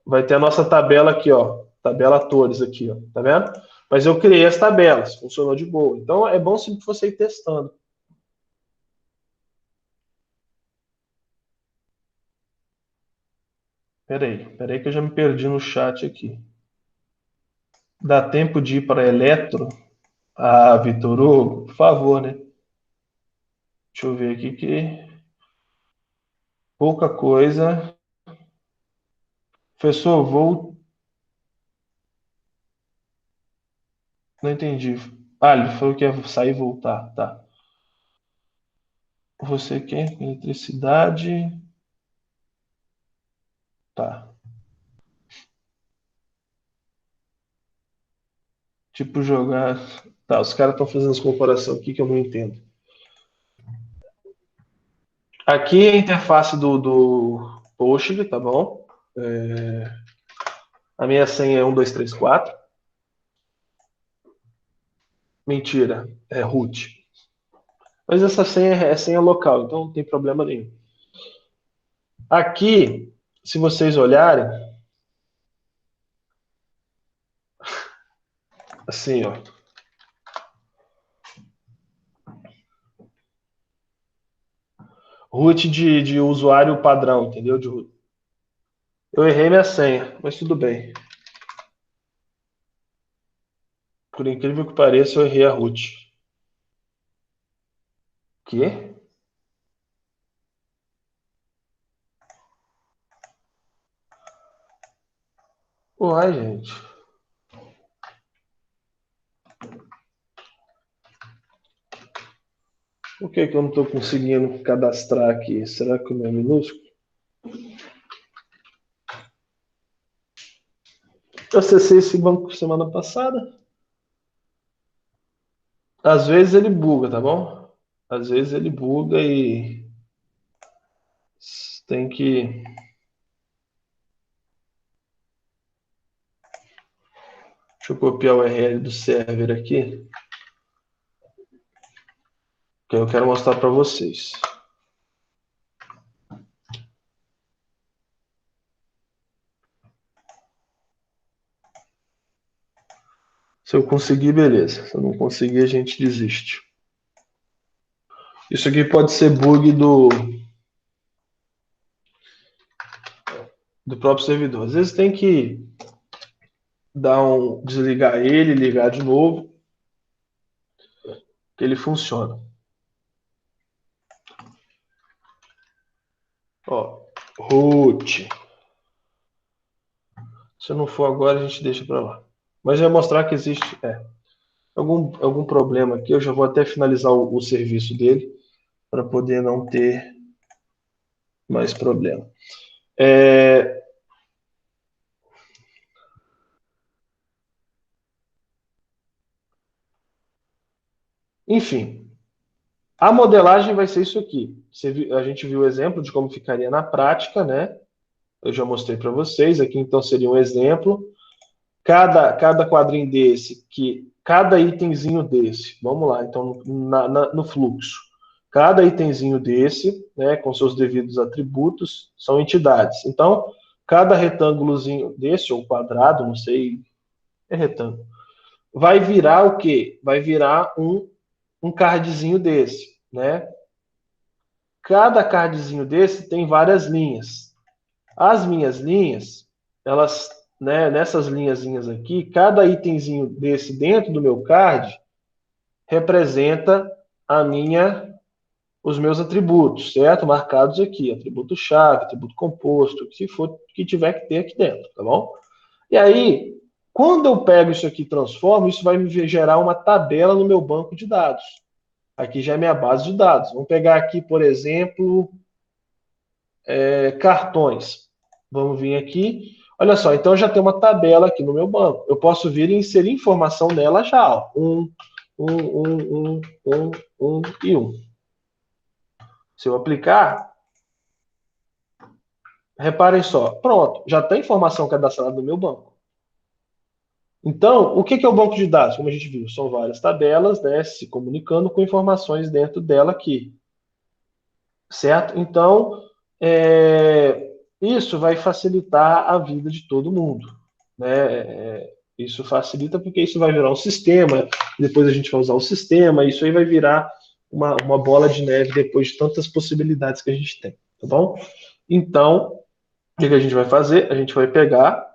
[SPEAKER 1] Vai ter a nossa tabela aqui, ó. Tabela atores aqui, ó. Tá vendo? Mas eu criei as tabelas, funcionou de boa. Então é bom sempre você ir testando. Peraí que eu já me perdi no chat aqui. Dá tempo de ir para Eletro? Ah, Vitor Hugo, por favor, né? Deixa eu ver aqui que pouca coisa. Professor, vou. Não entendi. Ah, ele falou que ia sair e voltar. Tá. Você quer eletricidade? Tá. Tipo jogar. Tá, os caras estão fazendo essa comparação aqui que eu não entendo. Aqui é a interface do Postgre, tá bom? A minha senha é 1234. Mentira, é root. Mas essa senha é senha local, então não tem problema nenhum. Aqui, se vocês olharem, assim, ó. Root de usuário padrão, entendeu? Eu errei minha senha, mas tudo bem. Por incrível que pareça, eu errei a root. Uai, gente. Por que que eu não estou conseguindo cadastrar aqui? Será que o meu é minúsculo? Eu acessei esse banco semana passada. Às vezes ele buga, tá bom? Às vezes ele buga e tem que. Deixa eu copiar o URL do server aqui, que eu quero mostrar para vocês. Se eu conseguir, beleza. Se eu não conseguir, a gente desiste. Isso aqui pode ser bug do próprio servidor. Às vezes tem que desligar ele, ligar de novo, que ele funciona. Ó, root. Se não for agora, a gente deixa para lá. Mas vai mostrar que existe algum problema aqui. Eu já vou até finalizar o serviço dele para poder não ter mais problema. Enfim, a modelagem vai ser isso aqui. A gente viu o exemplo de como ficaria na prática, né? Eu já mostrei para vocês. Aqui, então, seria um exemplo. Cada quadrinho desse, cada itemzinho desse, vamos lá, então, no fluxo. Cada itemzinho desse, né, com seus devidos atributos, são entidades. Então, cada retângulozinho desse, ou quadrado, não sei, é retângulo, vai virar o quê? Vai virar um cardzinho desse, né? Cada cardzinho desse tem várias linhas. As minhas linhas, elas, né, nessas linhazinhas aqui, cada itemzinho desse dentro do meu card representa os meus atributos, certo? Marcados aqui, atributo chave, atributo composto, o que for que tiver que ter aqui dentro, tá bom? E aí, quando eu pego isso aqui e transformo, isso vai me gerar uma tabela no meu banco de dados. Aqui já é minha base de dados. Vamos pegar aqui, por exemplo, cartões. Vamos vir aqui. Olha só, então eu já tenho uma tabela aqui no meu banco. Eu posso vir e inserir informação nela já. Ó. Um e um. Se eu aplicar, reparem só. Pronto, já tem informação cadastrada no meu banco. Então, o que é o banco de dados? Como a gente viu, são várias tabelas, né, se comunicando com informações dentro dela aqui. Certo? Então, isso vai facilitar a vida de todo mundo. Né? Isso facilita porque isso vai virar um sistema, depois a gente vai usar o sistema, isso aí vai virar uma bola de neve depois de tantas possibilidades que a gente tem, tá bom? Então, o que a gente vai fazer? A gente vai pegar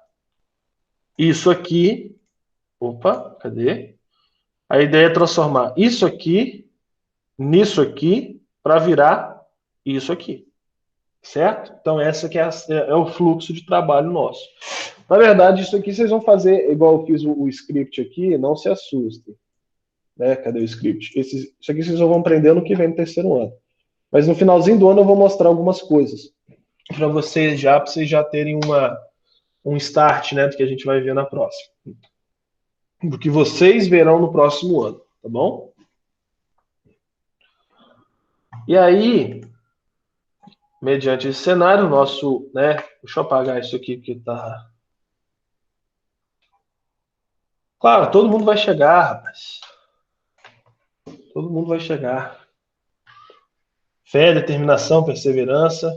[SPEAKER 1] isso aqui, opa, cadê? A ideia é transformar isso aqui nisso aqui para virar isso aqui. Certo? Então, essa que é o fluxo de trabalho nosso. Na verdade, isso aqui vocês vão fazer, igual eu fiz o script aqui, não se assustem. Né? Cadê o script? Isso aqui vocês vão aprender no que vem no terceiro ano. Mas no finalzinho do ano eu vou mostrar algumas coisas para vocês já terem um start, né, do que a gente vai ver na próxima. Do que vocês verão no próximo ano, tá bom? E aí, mediante esse cenário, nosso, né, deixa eu apagar isso aqui porque tá. Claro, todo mundo vai chegar, rapaz. Todo mundo vai chegar. Fé, determinação, perseverança.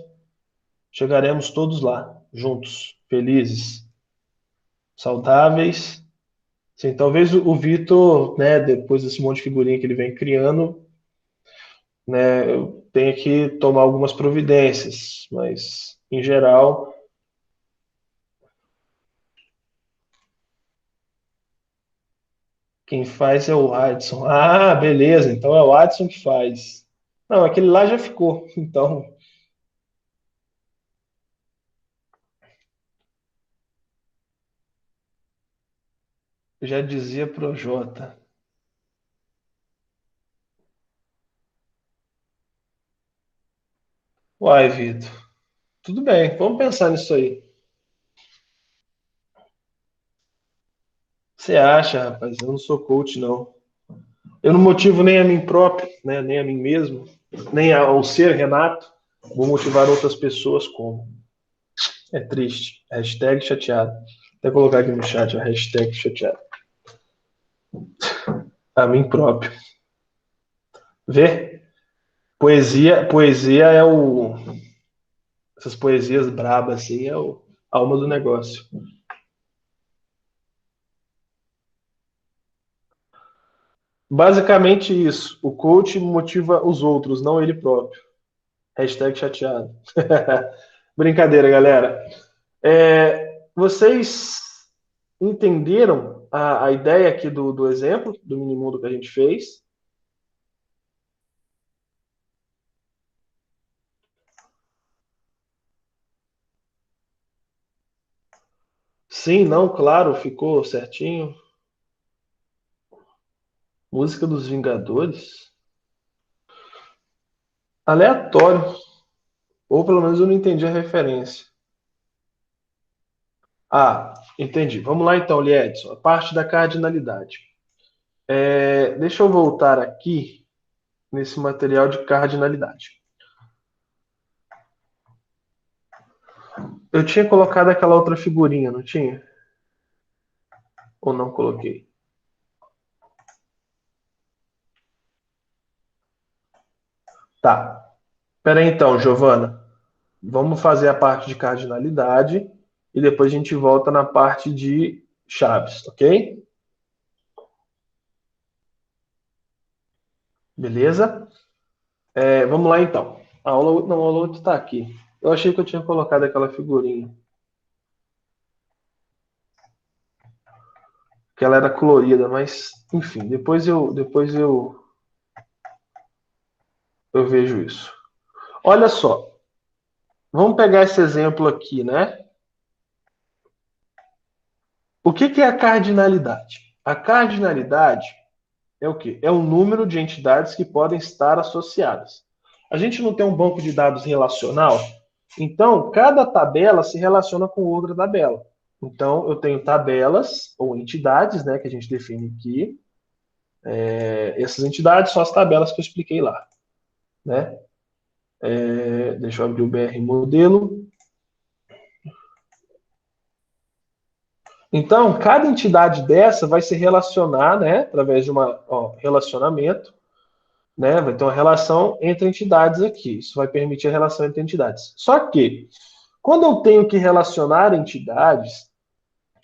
[SPEAKER 1] Chegaremos todos lá, juntos, felizes, saudáveis. Sim, talvez o Vitor, né, depois desse monte de figurinha que ele vem criando, né, eu tenha que tomar algumas providências, mas em geral, quem faz é o Adson. Ah, beleza, então é o Adson que faz. Não, aquele lá já ficou, então. Já dizia Projota. Uai, Vitor. Tudo bem, vamos pensar nisso aí. Você acha, rapaz? Eu não sou coach, não. Eu não motivo nem a mim próprio, né? Nem a mim mesmo, nem ao ser Renato. Vou motivar outras pessoas como. É triste. Hashtag chateado. Até colocar aqui no chat a hashtag chateado. A mim próprio. Vê? Poesia é o. Essas poesias brabas, assim, é o a alma do negócio. Basicamente isso. O coach motiva os outros, não ele próprio. Hashtag chateado. Brincadeira, galera. Vocês entenderam a ideia aqui do exemplo, do minimundo que a gente fez? Sim, não, claro, ficou certinho. Música dos Vingadores? Aleatório. Ou pelo menos eu não entendi a referência. Ah, entendi. Vamos lá então, Liedson. A parte da cardinalidade. Deixa eu voltar aqui nesse material de cardinalidade. Eu tinha colocado aquela outra figurinha, não tinha? Ou não coloquei? Tá. Pera aí então, Giovana. Vamos fazer a parte de cardinalidade e depois a gente volta na parte de chaves, ok? Beleza? Vamos lá então. Não, a aula 8 está aqui. Eu achei que eu tinha colocado aquela figurinha, que ela era colorida, mas enfim, depois eu vejo isso. Olha só, vamos pegar esse exemplo aqui, né? O que que é a cardinalidade? A cardinalidade é o quê? É o número de entidades que podem estar associadas. A gente não tem um banco de dados relacional, então cada tabela se relaciona com outra tabela. Então eu tenho tabelas ou entidades, né, que a gente define aqui. Essas entidades são as tabelas que eu expliquei lá, né? Deixa eu abrir o BR modelo. Então, cada entidade dessa vai se relacionar, né, através de relacionamento, né? Vai ter uma relação entre entidades aqui. Isso vai permitir a relação entre entidades. Só que, quando eu tenho que relacionar entidades,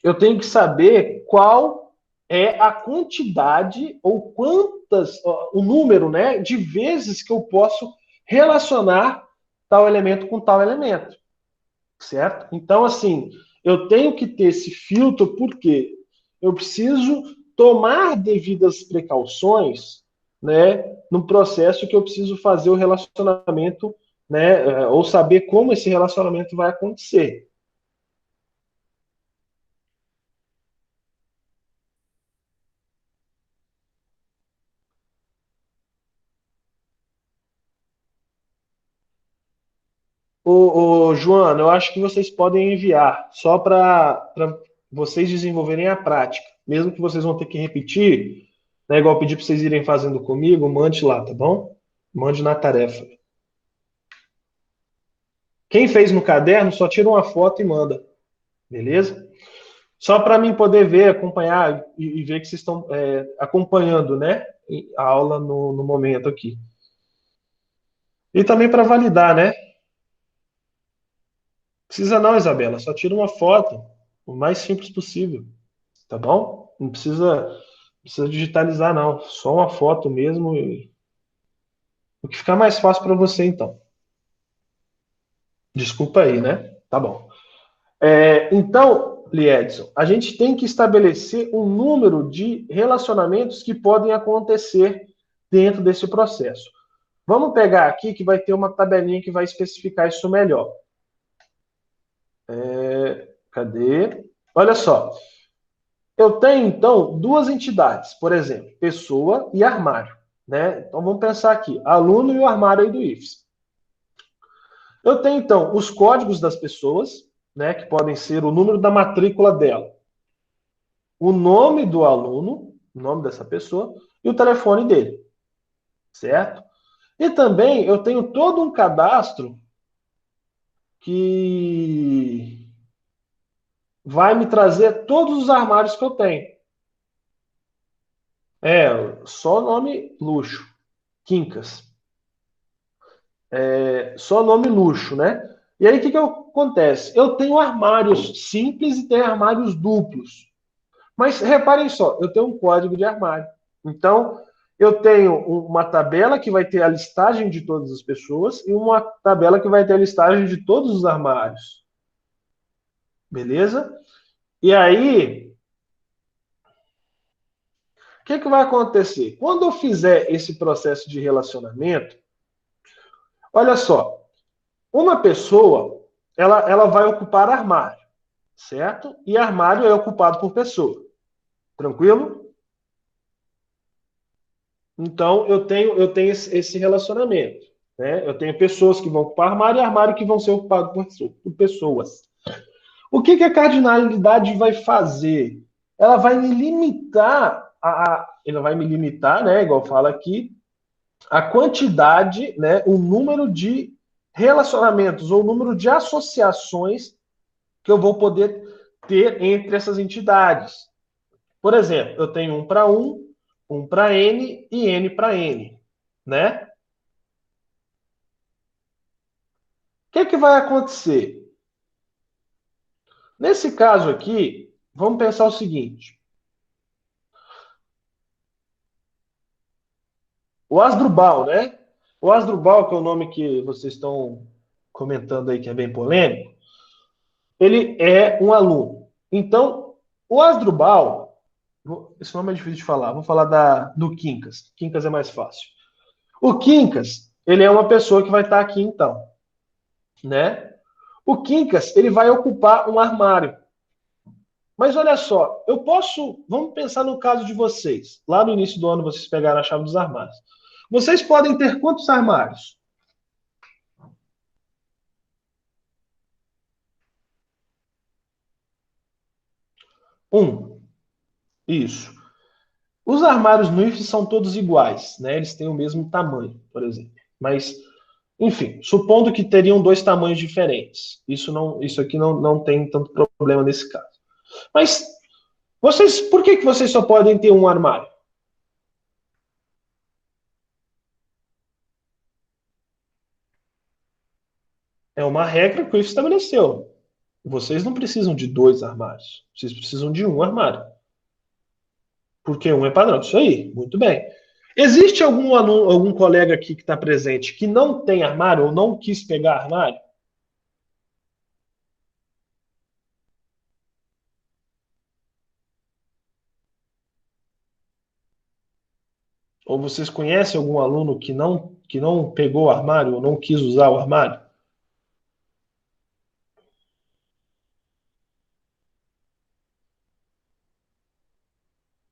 [SPEAKER 1] eu tenho que saber qual é a quantidade ou o número, né, de vezes que eu posso relacionar tal elemento com tal elemento, certo? Então, assim, eu tenho que ter esse filtro porque eu preciso tomar devidas precauções, né, no processo que eu preciso fazer o relacionamento, né, ou saber como esse relacionamento vai acontecer. Joana, eu acho que vocês podem enviar só para vocês desenvolverem a prática. Mesmo que vocês vão ter que repetir, né, igual eu pedi para vocês irem fazendo comigo, mande lá, tá bom? Mande na tarefa. Quem fez no caderno, só tira uma foto e manda, beleza? Só para mim poder ver, acompanhar e ver que vocês estão acompanhando, né? A aula no momento aqui. E também para validar, né? Precisa não, Isabela, só tira uma foto, o mais simples possível, tá bom? Não precisa digitalizar, não. Só uma foto mesmo. O que ficar mais fácil para você, então. Desculpa aí, né? Tá bom. Então, Liedson, a gente tem que estabelecer um número de relacionamentos que podem acontecer dentro desse processo. Vamos pegar aqui que vai ter uma tabelinha que vai especificar isso melhor. Cadê? Olha só. Eu tenho, então, duas entidades, por exemplo, pessoa e armário. Né? Então, vamos pensar aqui, aluno e o armário aí do IFES. Eu tenho, então, os códigos das pessoas, né, que podem ser o número da matrícula dela, o nome do aluno, o nome dessa pessoa, e o telefone dele, certo? E também eu tenho todo um cadastro que vai me trazer todos os armários que eu tenho. Só nome luxo, Quincas. Só nome luxo, né? E aí o que acontece? Eu tenho armários simples e tenho armários duplos. Mas reparem só, eu tenho um código de armário. Então, eu tenho uma tabela que vai ter a listagem de todas as pessoas e uma tabela que vai ter a listagem de todos os armários. Beleza? E aí, o que vai acontecer? Quando eu fizer esse processo de relacionamento, olha só, uma pessoa, ela vai ocupar armário, certo? E armário é ocupado por pessoa. Tranquilo? Então, eu tenho esse relacionamento. Né? Eu tenho pessoas que vão ocupar armário e armário que vão ser ocupados por pessoas. O que a cardinalidade vai fazer? Ela vai me limitar, ela vai me limitar, né, igual fala aqui, a quantidade, né, o número de relacionamentos ou o número de associações que eu vou poder ter entre essas entidades. Por exemplo, eu tenho um para N e N para N, né? O que vai acontecer? Nesse caso aqui, vamos pensar o seguinte: o Asdrubal, né? O Asdrubal, que é o nome que vocês estão comentando aí, que é bem polêmico, ele é um aluno. Então, o Asdrubal, esse nome é difícil de falar, vou falar do Quincas. Quincas é mais fácil. O Quincas, ele é uma pessoa que vai estar aqui então, né? O Quincas, ele vai ocupar um armário. Mas olha só, eu posso. Vamos pensar no caso de vocês. Lá no início do ano, vocês pegaram a chave dos armários. Vocês podem ter quantos armários? Um. Isso. Os armários no IF são todos iguais, né? Eles têm o mesmo tamanho, por exemplo. Mas, enfim, supondo que teriam dois tamanhos diferentes. Isso aqui não tem tanto problema nesse caso. Mas por que vocês só podem ter um armário? É uma regra que o IF estabeleceu. Vocês não precisam de dois armários. Vocês precisam de um armário. Porque um é padrão. Isso aí, muito bem. Existe algum aluno, algum colega aqui que está presente que não tem armário ou não quis pegar armário? Ou vocês conhecem algum aluno que não pegou o armário ou não quis usar o armário?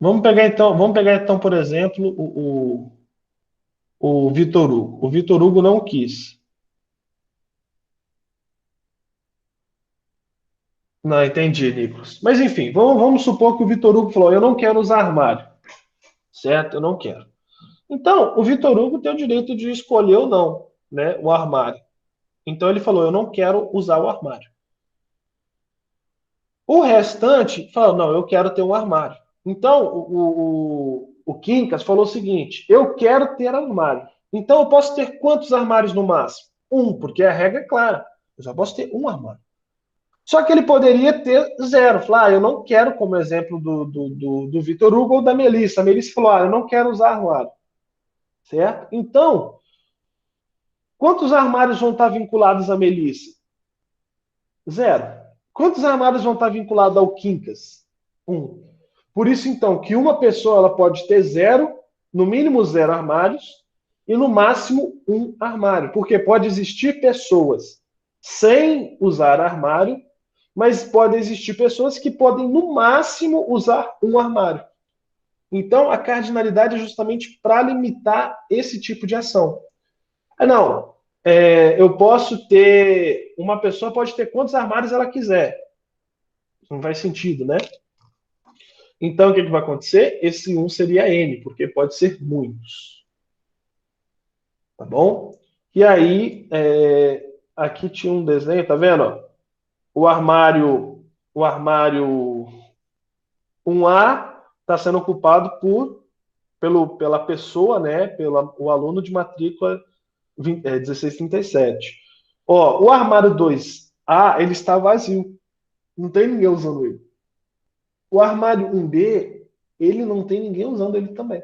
[SPEAKER 1] Vamos pegar então, por exemplo, o Vitor Hugo. O Vitor Hugo não quis. Não, entendi, Nicolas. Mas enfim, vamos supor que o Vitor Hugo falou: eu não quero usar armário. Certo? Eu não quero. Então, o Vitor Hugo tem o direito de escolher ou não, né, o armário. Então ele falou: eu não quero usar o armário. O restante falou: não, eu quero ter um armário. Então o Quincas falou o seguinte: eu quero ter armário. Então eu posso ter quantos armários no máximo? Um, porque a regra é clara. Eu só posso ter um armário. Só que ele poderia ter zero. Falar: eu não quero, como exemplo do Vitor Hugo ou da Melissa. A Melissa falou: eu não quero usar armário. Certo? Então, quantos armários vão estar vinculados à Melissa? Zero. Quantos armários vão estar vinculados ao Quincas? Um. Por isso, então, que uma pessoa ela pode ter zero, no mínimo zero armários, e no máximo um armário. Porque pode existir pessoas sem usar armário Mas podem existir pessoas que podem, no máximo, usar um armário. Então, a cardinalidade é justamente para limitar esse tipo de ação. Não, eu posso ter. Uma pessoa pode ter quantos armários ela quiser. Não faz sentido, né? Então, o que vai acontecer? Esse um seria N, porque pode ser muitos. Tá bom? E aí, aqui tinha um desenho, tá vendo? O armário 1A está sendo ocupado pela pessoa, né? O aluno de matrícula 1637. Ó, o armário 2A, ele está vazio. Não tem ninguém usando ele. O armário 1B, ele não tem ninguém usando ele também.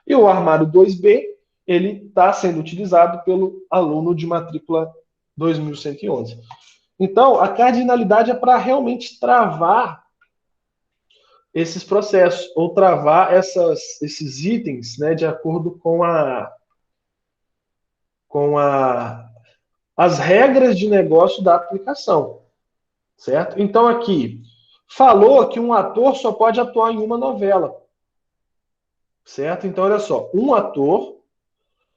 [SPEAKER 1] E o armário 2B, ele está sendo utilizado pelo aluno de matrícula 2111. Então, a cardinalidade é para realmente travar esses processos, ou travar esses itens, né, de acordo com as regras de negócio da aplicação, certo? Então, aqui, falou que um ator só pode atuar em uma novela, certo? Então, olha só, um ator,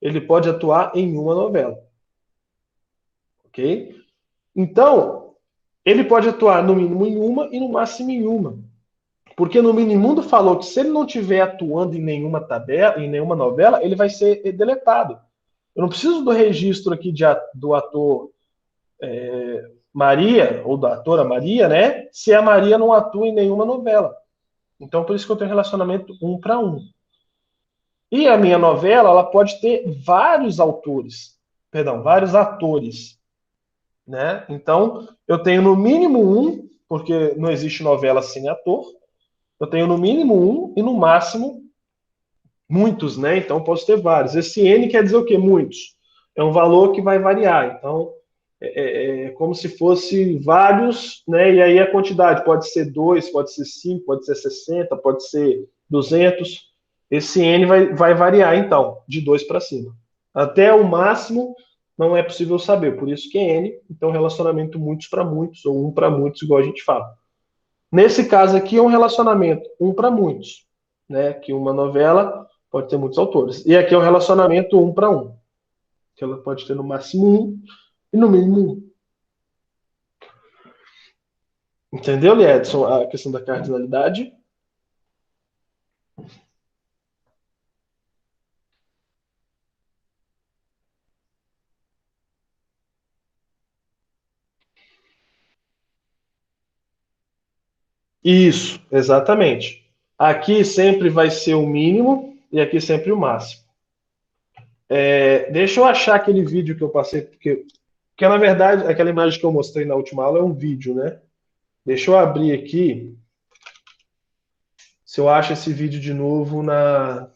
[SPEAKER 1] ele pode atuar em uma novela, ok? Então, ele pode atuar no mínimo em uma e no máximo em uma. Porque no Minimundo falou que se ele não estiver atuando em nenhuma tabela, em nenhuma novela, ele vai ser deletado. Eu não preciso do registro aqui do ator Maria, ou da atora Maria, né? Se a Maria não atua em nenhuma novela. Então, por isso que eu tenho relacionamento um para um. E a minha novela, ela pode ter vários autores, perdão, vários atores, né? Então, eu tenho no mínimo um, porque não existe novela sem ator. Eu tenho no mínimo um e no máximo muitos, né? Então posso ter vários. Esse N quer dizer o quê? Muitos. É um valor que vai variar. Então, é como se fosse vários, né? E aí a quantidade pode ser 2, pode ser 5, pode ser 60, pode ser 200. Esse N vai variar, então, de 2 para cima. Até o máximo não é possível saber, por isso que é N, então relacionamento muitos para muitos, ou um para muitos, igual a gente fala. Nesse caso aqui é um relacionamento um para muitos, né? Que uma novela pode ter muitos autores. E aqui é um relacionamento um para um, que ela pode ter no máximo um e no mínimo um. Entendeu, Liedson, a questão da cardinalidade? Isso, exatamente. Aqui sempre vai ser o mínimo e aqui sempre o máximo. Deixa eu achar aquele vídeo que eu passei, porque na verdade aquela imagem que eu mostrei na última aula é um vídeo, né? Deixa eu abrir aqui se eu acho esse vídeo de novo na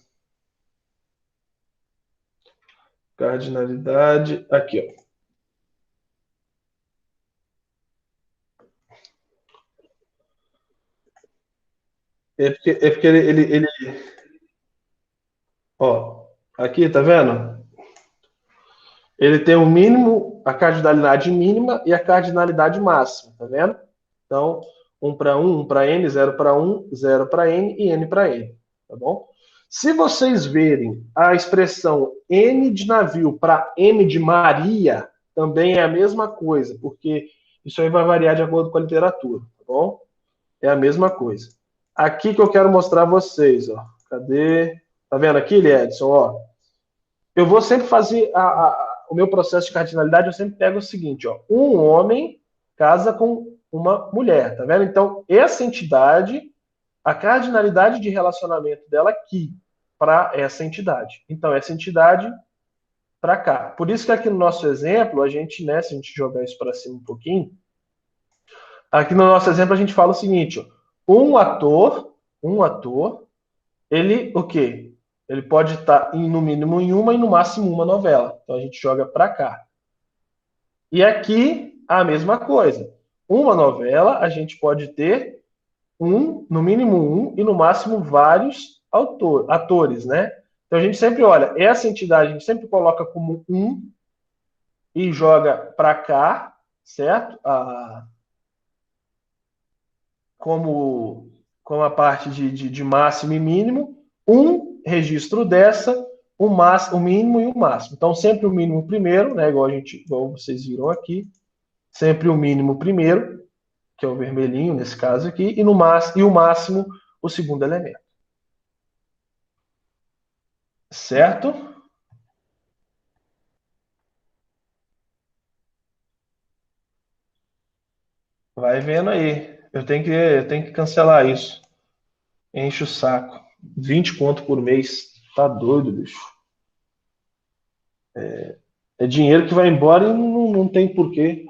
[SPEAKER 1] cardinalidade. Aqui, ó. É porque ó, aqui, tá vendo? Ele tem o mínimo, a cardinalidade mínima e a cardinalidade máxima, tá vendo? Então, um para N, zero para zero para N e N para N, tá bom? Se vocês verem a expressão N de navio para M de Maria, também é a mesma coisa, porque isso aí vai variar de acordo com a literatura, tá bom? É a mesma coisa. Aqui que eu quero mostrar a vocês, ó. Cadê? Tá vendo aqui, Edson? Ó, eu vou sempre fazer o meu processo de cardinalidade, eu sempre pego o seguinte, ó. Um homem casa com uma mulher, tá vendo? Então, essa entidade, a cardinalidade de relacionamento dela aqui para essa entidade. Então, essa entidade para cá. Por isso que aqui no nosso exemplo, a gente, né, se a gente jogar isso para cima um pouquinho, aqui no nosso exemplo a gente fala o seguinte, ó, um ator, ele, o quê? Ele pode estar no mínimo em uma e no máximo uma novela. Então a gente joga para cá. E aqui a mesma coisa. Uma novela a gente pode ter no mínimo um e no máximo vários atores, né? Então a gente sempre olha, essa entidade a gente sempre coloca como um e joga para cá, certo? como a parte de máximo e mínimo, um registro dessa, o mínimo e o máximo. Então, sempre o mínimo primeiro, né, igual vocês viram aqui, sempre o mínimo primeiro, que é o vermelhinho nesse caso aqui, e o máximo o segundo elemento. Certo? Vai vendo aí. Eu tenho que cancelar isso. Enche o saco. 20 conto por mês. Tá doido, bicho. É dinheiro que vai embora e não tem porquê.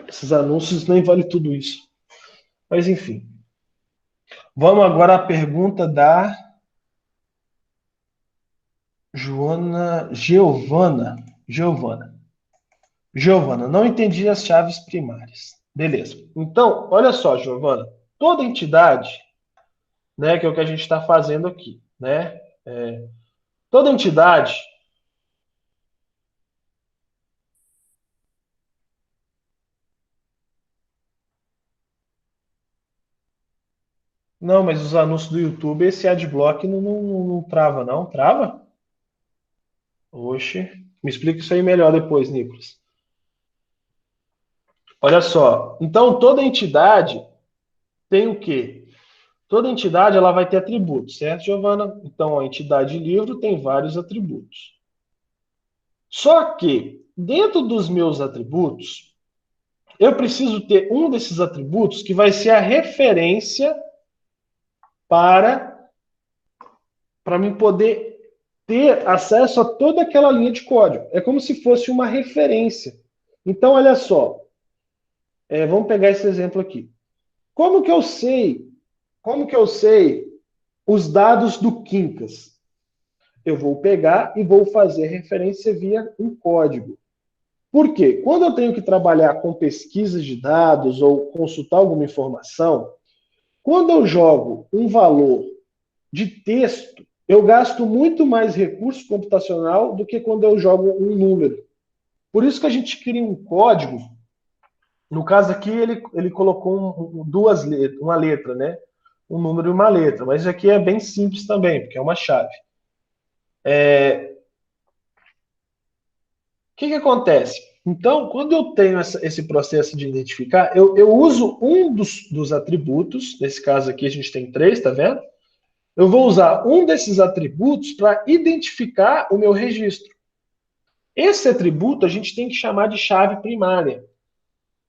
[SPEAKER 1] Esses anúncios nem vale tudo isso. Mas enfim. Vamos agora à pergunta da Giovana. Giovana, não entendi as chaves primárias. Beleza. Então, olha só, Giovana. Toda entidade, né, que é o que a gente está fazendo aqui, né? Toda entidade. Não, mas os anúncios do YouTube, esse adblock não trava, não? Trava? Oxe. Me explica isso aí melhor depois, Nicolas. Olha só. Então, toda entidade tem o quê? Toda entidade ela vai ter atributos, certo, Giovana? Então, a entidade livro tem vários atributos. Só que, dentro dos meus atributos, eu preciso ter um desses atributos que vai ser a referência para, para mim poder ter acesso a toda aquela linha de código. É como se fosse uma referência. Então, olha só, vamos pegar esse exemplo aqui. Como que eu sei? Como que eu sei os dados do Quincas? Eu vou pegar e vou fazer referência via um código. Por quê? Quando eu tenho que trabalhar com pesquisas de dados ou consultar alguma informação, quando eu jogo um valor de texto, eu gasto muito mais recurso computacional do que quando eu jogo um número. Por isso que a gente cria um código. No caso aqui, ele colocou duas letras, uma letra, né? Um número e uma letra. Mas isso aqui é bem simples também, porque é uma chave. O que acontece? Então, quando eu tenho esse processo de identificar, eu uso um dos atributos, nesse caso aqui a gente tem três, tá vendo? Eu vou usar um desses atributos para identificar o meu registro. Esse atributo a gente tem que chamar de chave primária.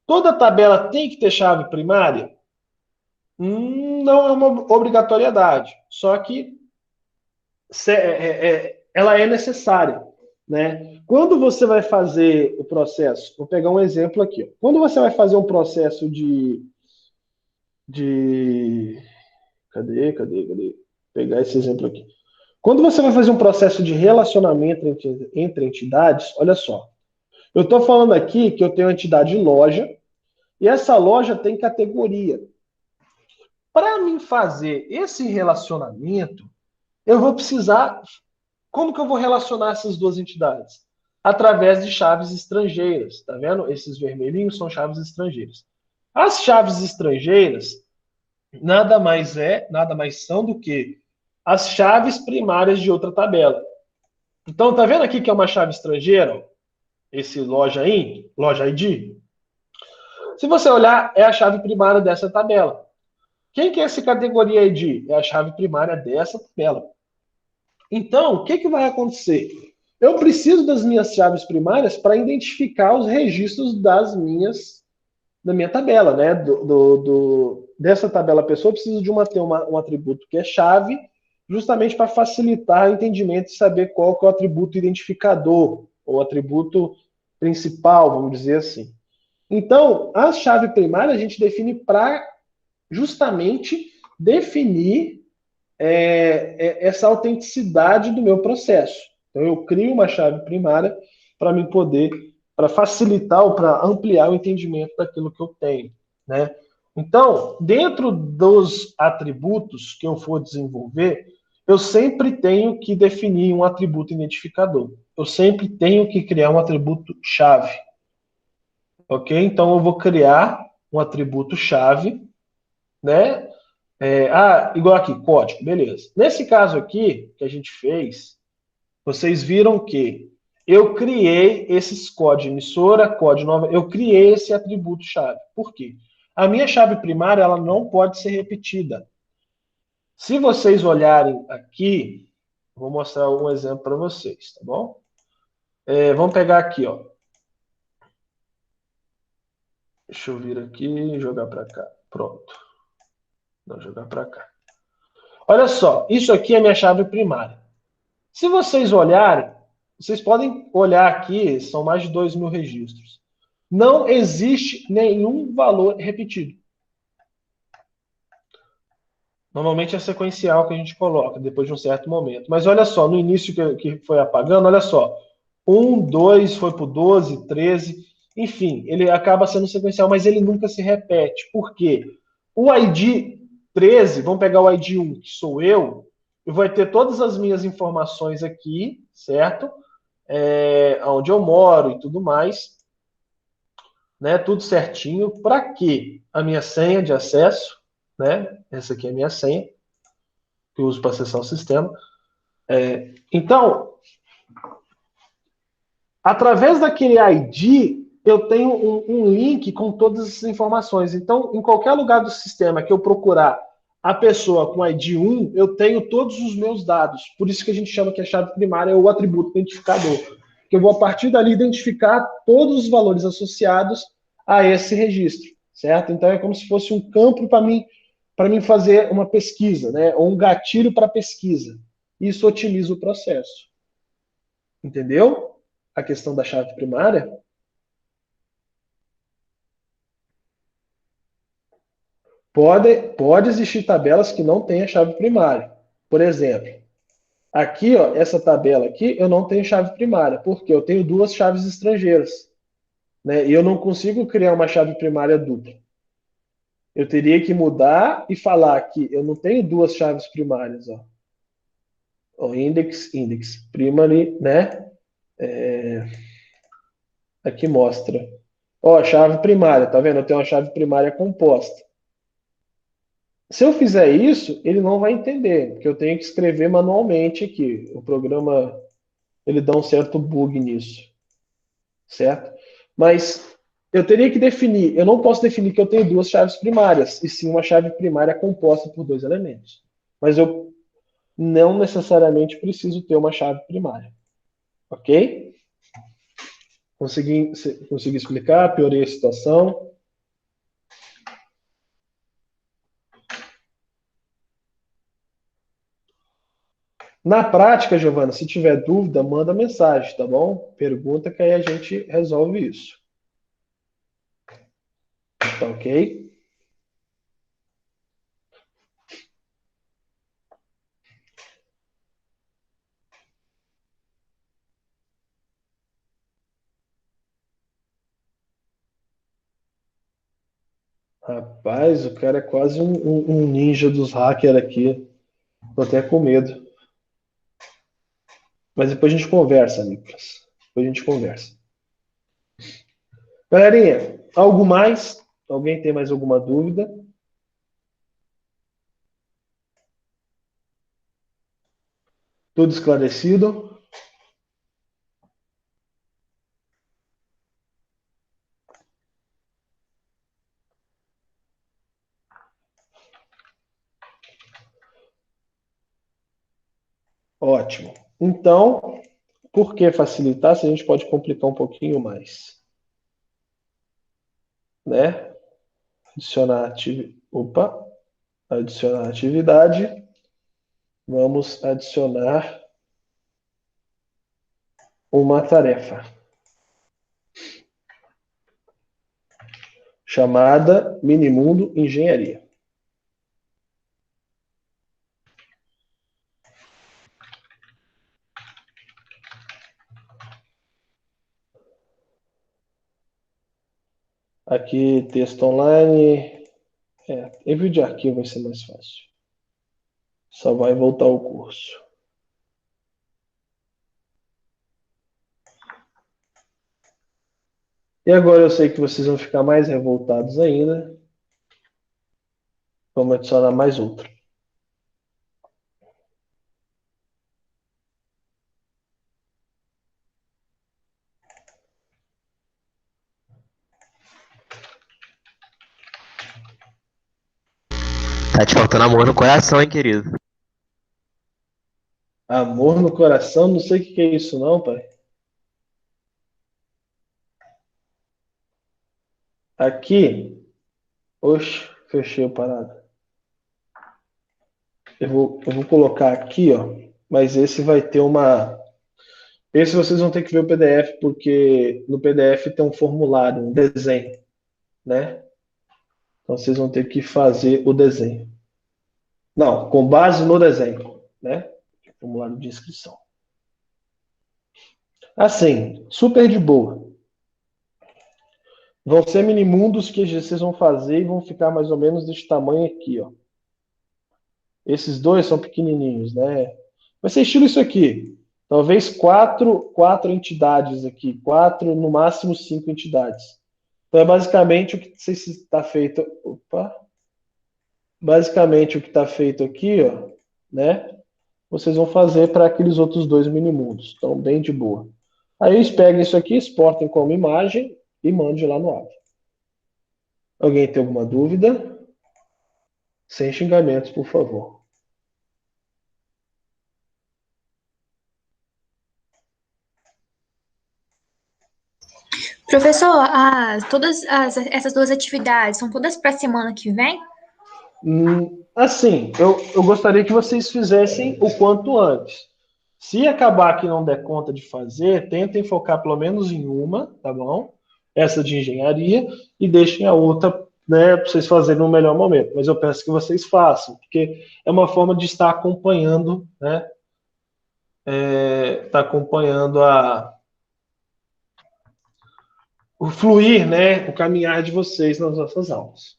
[SPEAKER 1] Toda tabela tem que ter chave primária? Não é uma obrigatoriedade, só que ela é necessária. Né? Quando você vai fazer o processo, vou pegar um exemplo aqui. Quando você vai fazer um processo de cadê? Vou pegar esse exemplo aqui. Quando você vai fazer um processo de relacionamento entre entidades, olha só. Eu estou falando aqui que eu tenho uma entidade loja e essa loja tem categoria. Para mim fazer esse relacionamento, eu vou precisar. Como que eu vou relacionar essas duas entidades? Através de chaves estrangeiras. Tá vendo? Esses vermelhinhos são chaves estrangeiras. As chaves estrangeiras nada mais são do que as chaves primárias de outra tabela. Então, tá vendo aqui que é uma chave estrangeira? Esse loja ID? Se você olhar, é a chave primária dessa tabela. Quem que é essa categoria ID? É a chave primária dessa tabela. Então, o que vai acontecer? Eu preciso das minhas chaves primárias para identificar os registros da minha tabela, né? Dessa tabela pessoa, eu preciso de ter um atributo que é chave, justamente para facilitar o entendimento e saber qual que é o atributo identificador, ou atributo principal, vamos dizer assim. Então, a chave primária a gente define para justamente definir essa autenticidade do meu processo. Então, eu crio uma chave primária para me poder, para facilitar ou para ampliar o entendimento daquilo que eu tenho, né? Então, dentro dos atributos que eu for desenvolver, eu sempre tenho que definir um atributo identificador. Eu sempre tenho que criar um atributo chave, ok? Então, eu vou criar um atributo-chave, né? Igual aqui, código, beleza. Nesse caso aqui, que a gente fez, vocês viram que eu criei esses código emissora, código nova, eu criei esse atributo-chave. Por quê? A minha chave primária, ela não pode ser repetida. Se vocês olharem aqui, vou mostrar um exemplo para vocês, tá bom? Vamos pegar aqui, ó. Deixa eu vir aqui e jogar para cá. Pronto. Vou jogar para cá. Olha só, isso aqui é minha chave primária. Se vocês olharem, vocês podem olhar aqui, são mais de 2.000 registros. Não existe nenhum valor repetido. Normalmente é sequencial que a gente coloca, depois de um certo momento. Mas olha só, no início que foi apagando, olha só. 1, 2, foi para o 12, 13. Enfim, ele acaba sendo sequencial, mas ele nunca se repete. Por quê? O ID 13, vamos pegar o ID 1, que sou eu vou ter todas as minhas informações aqui, certo? Onde eu moro e tudo mais, né? Tudo certinho. Para quê? A minha senha de acesso, né? Essa aqui é a minha senha, que eu uso para acessar o sistema. Então, através daquele ID, eu tenho um link com todas essas informações. Então, em qualquer lugar do sistema que eu procurar a pessoa com ID 1, eu tenho todos os meus dados. Por isso que a gente chama que a chave primária é o atributo identificador. Que eu vou, a partir dali, identificar todos os valores associados a esse registro, certo? Então, é como se fosse um campo para mim fazer uma pesquisa, né? Ou um gatilho para pesquisa. Isso otimiza o processo. Entendeu? A questão da chave primária. Pode existir tabelas que não têm a chave primária. Por exemplo, aqui, ó, essa tabela aqui, eu não tenho chave primária, porque eu tenho duas chaves estrangeiras, né? E eu não consigo criar uma chave primária dupla. Eu teria que mudar e falar que eu não tenho duas chaves primárias, ó. Ó, index, primary, né? Aqui mostra. Ó, chave primária, tá vendo? Eu tenho uma chave primária composta. Se eu fizer isso, ele não vai entender, porque eu tenho que escrever manualmente aqui. O programa, ele dá um certo bug nisso, certo? Mas eu teria que definir, eu não posso definir que eu tenho duas chaves primárias, e sim uma chave primária composta por dois elementos. Mas eu não necessariamente preciso ter uma chave primária, ok? Consegui explicar, piorei a situação. Na prática, Giovana, se tiver dúvida, manda mensagem, tá bom? Pergunta que aí a gente resolve isso. Tá ok? Rapaz, o cara é quase um ninja dos hackers aqui. Tô até com medo. Mas depois a gente conversa, Nicolas. Depois a gente conversa. Galerinha, algo mais? Alguém tem mais alguma dúvida? Tudo esclarecido? Ótimo. Então, por que facilitar se a gente pode complicar um pouquinho mais? Né? Adicionar atividade. Vamos adicionar uma tarefa chamada Minimundo Engenharia. Aqui, texto online. Envio de arquivo vai ser mais fácil. Só vai voltar o curso. E agora eu sei que vocês vão ficar mais revoltados ainda. Vamos adicionar mais outro.
[SPEAKER 2] Tá te faltando amor no coração, hein, querido?
[SPEAKER 1] Amor no coração, não sei o que é isso não, pai. Aqui, oxe, fechei o parado. Eu vou colocar aqui, ó. Mas esse vai ter uma. Esse vocês vão ter que ver o PDF, porque no PDF tem um formulário, um desenho, né? Então vocês vão ter que fazer o desenho. Não, com base no desenho, né? Formulário de inscrição. Assim, super de boa. Vão ser minimundos que vocês vão fazer e vão ficar mais ou menos desse tamanho aqui, ó. Esses dois são pequenininhos, né? Vai ser estilo isso aqui. Talvez quatro entidades aqui. Quatro, no máximo cinco entidades. Então é basicamente o que está feito. Opa! Basicamente o que está feito aqui, ó, né? Vocês vão fazer para aqueles outros dois minimundos. Então, bem de boa. Aí eles pegam isso aqui, exportem como imagem e mandem lá no app. Alguém tem alguma dúvida? Sem xingamentos, por favor.
[SPEAKER 3] Professor, essas duas atividades são todas para a semana que vem?
[SPEAKER 1] Assim, eu gostaria que vocês fizessem o quanto antes. Se acabar que não der conta de fazer, tentem focar pelo menos em uma, tá bom? Essa de engenharia, e deixem a outra, né, para vocês fazerem no melhor momento. Mas eu peço que vocês façam, porque é uma forma de estar acompanhando, né? Estar acompanhando o fluir, né? O caminhar de vocês nas nossas aulas.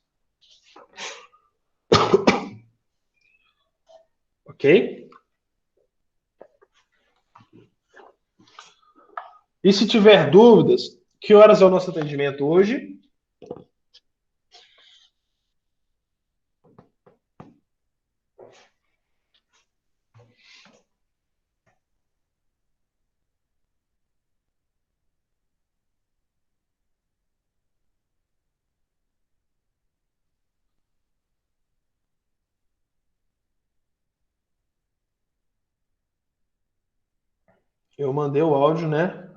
[SPEAKER 1] Ok? E se tiver dúvidas, que horas é o nosso atendimento hoje? Eu mandei o áudio, né?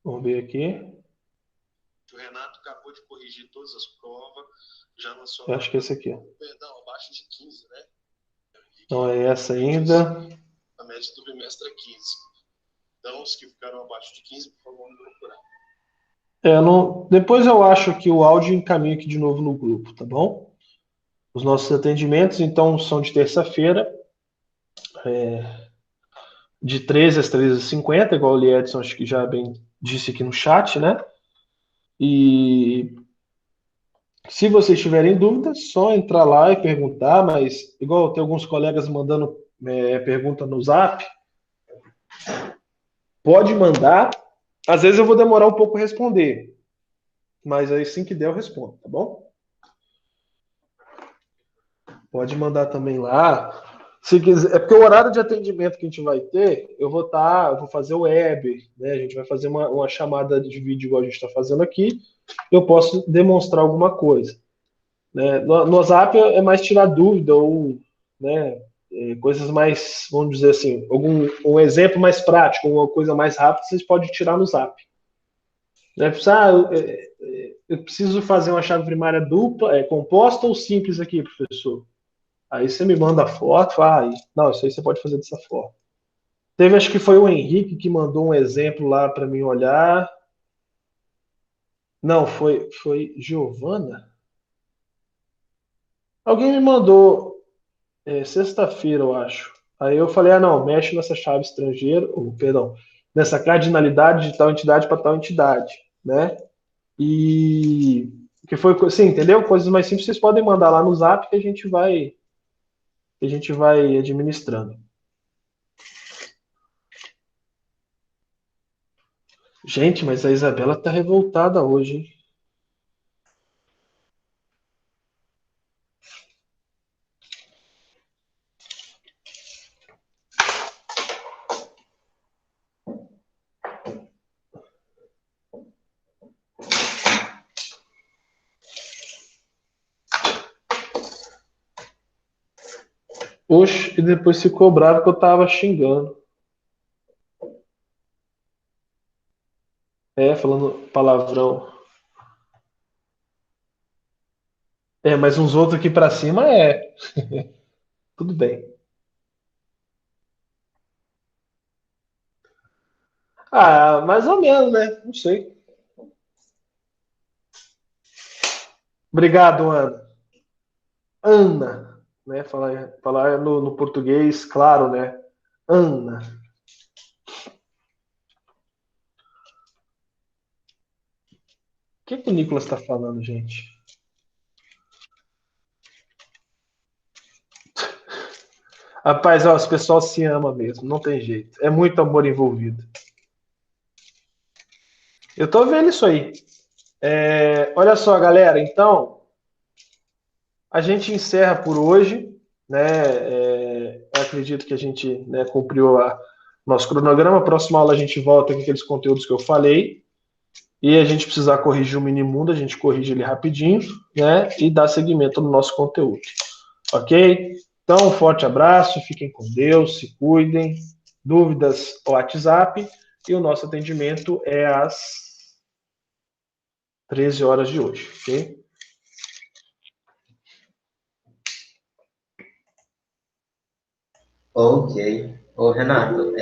[SPEAKER 1] Vamos ver aqui.
[SPEAKER 4] O Renato acabou de corrigir todas as provas, já lançou.
[SPEAKER 1] Eu acho que é esse aqui.
[SPEAKER 4] Perdão, abaixo de 15, né?
[SPEAKER 1] Não é essa ainda.
[SPEAKER 4] A média do bimestre é 15. Então, os que ficaram abaixo de 15, por favor, me procurar.
[SPEAKER 1] Depois eu acho que o áudio encaminha aqui de novo no grupo, tá bom? Os nossos atendimentos, então, são de terça-feira, de 13 às 13h50, igual o Liedson acho que já bem disse aqui no chat, né? E se vocês tiverem dúvidas, só entrar lá e perguntar, mas igual tem alguns colegas mandando pergunta no Zap, pode mandar. Às vezes eu vou demorar um pouco a responder, mas aí assim que der eu respondo, tá bom? Pode mandar também lá. Se quiser, é porque o horário de atendimento que a gente vai ter, eu vou fazer o web, né? A gente vai fazer uma chamada de vídeo igual a gente está fazendo aqui. Eu posso demonstrar alguma coisa, né? No Zap é mais tirar dúvida ou, né, coisas mais, vamos dizer assim, um exemplo mais prático, uma coisa mais rápida, vocês podem tirar no Zap. Né? Eu preciso fazer uma chave primária dupla, composta ou simples aqui, professor? Aí você me manda a foto, fala, não, isso aí você pode fazer dessa forma. Teve, acho que foi o Henrique que mandou um exemplo lá para mim olhar. Não, foi Giovana? Alguém me mandou sexta-feira, eu acho. Aí eu falei, não, mexe nessa chave estrangeira, perdão, nessa cardinalidade de tal entidade para tal entidade, né? E que foi assim, entendeu? Coisas mais simples vocês podem mandar lá no Zap que a gente vai administrando. Gente, mas a Isabela tá revoltada hoje, hein? Oxe, e depois ficou bravo que eu tava xingando. É, falando palavrão. É, mas uns outros aqui pra cima é. Tudo bem. Ah, mais ou menos, né? Não sei. Obrigado, Ana. Ana, né? Falar no português, claro, né? Ana. O que que o Nicolas está falando, gente? Rapaz, ó, os pessoal se ama mesmo, não tem jeito. É muito amor envolvido. Eu tô vendo isso aí. É, olha só, galera, então a gente encerra por hoje, né? Eu acredito que a gente, né, cumpriu nosso cronograma. Próxima aula a gente volta com aqueles conteúdos que eu falei. E a gente precisar corrigir o minimundo, a gente corrige ele rapidinho, né? E dá seguimento no nosso conteúdo. Ok? Então, um forte abraço, fiquem com Deus, se cuidem. Dúvidas, WhatsApp. E o nosso atendimento é às 13 horas de hoje, ok?
[SPEAKER 2] Ok. Ô, Renato,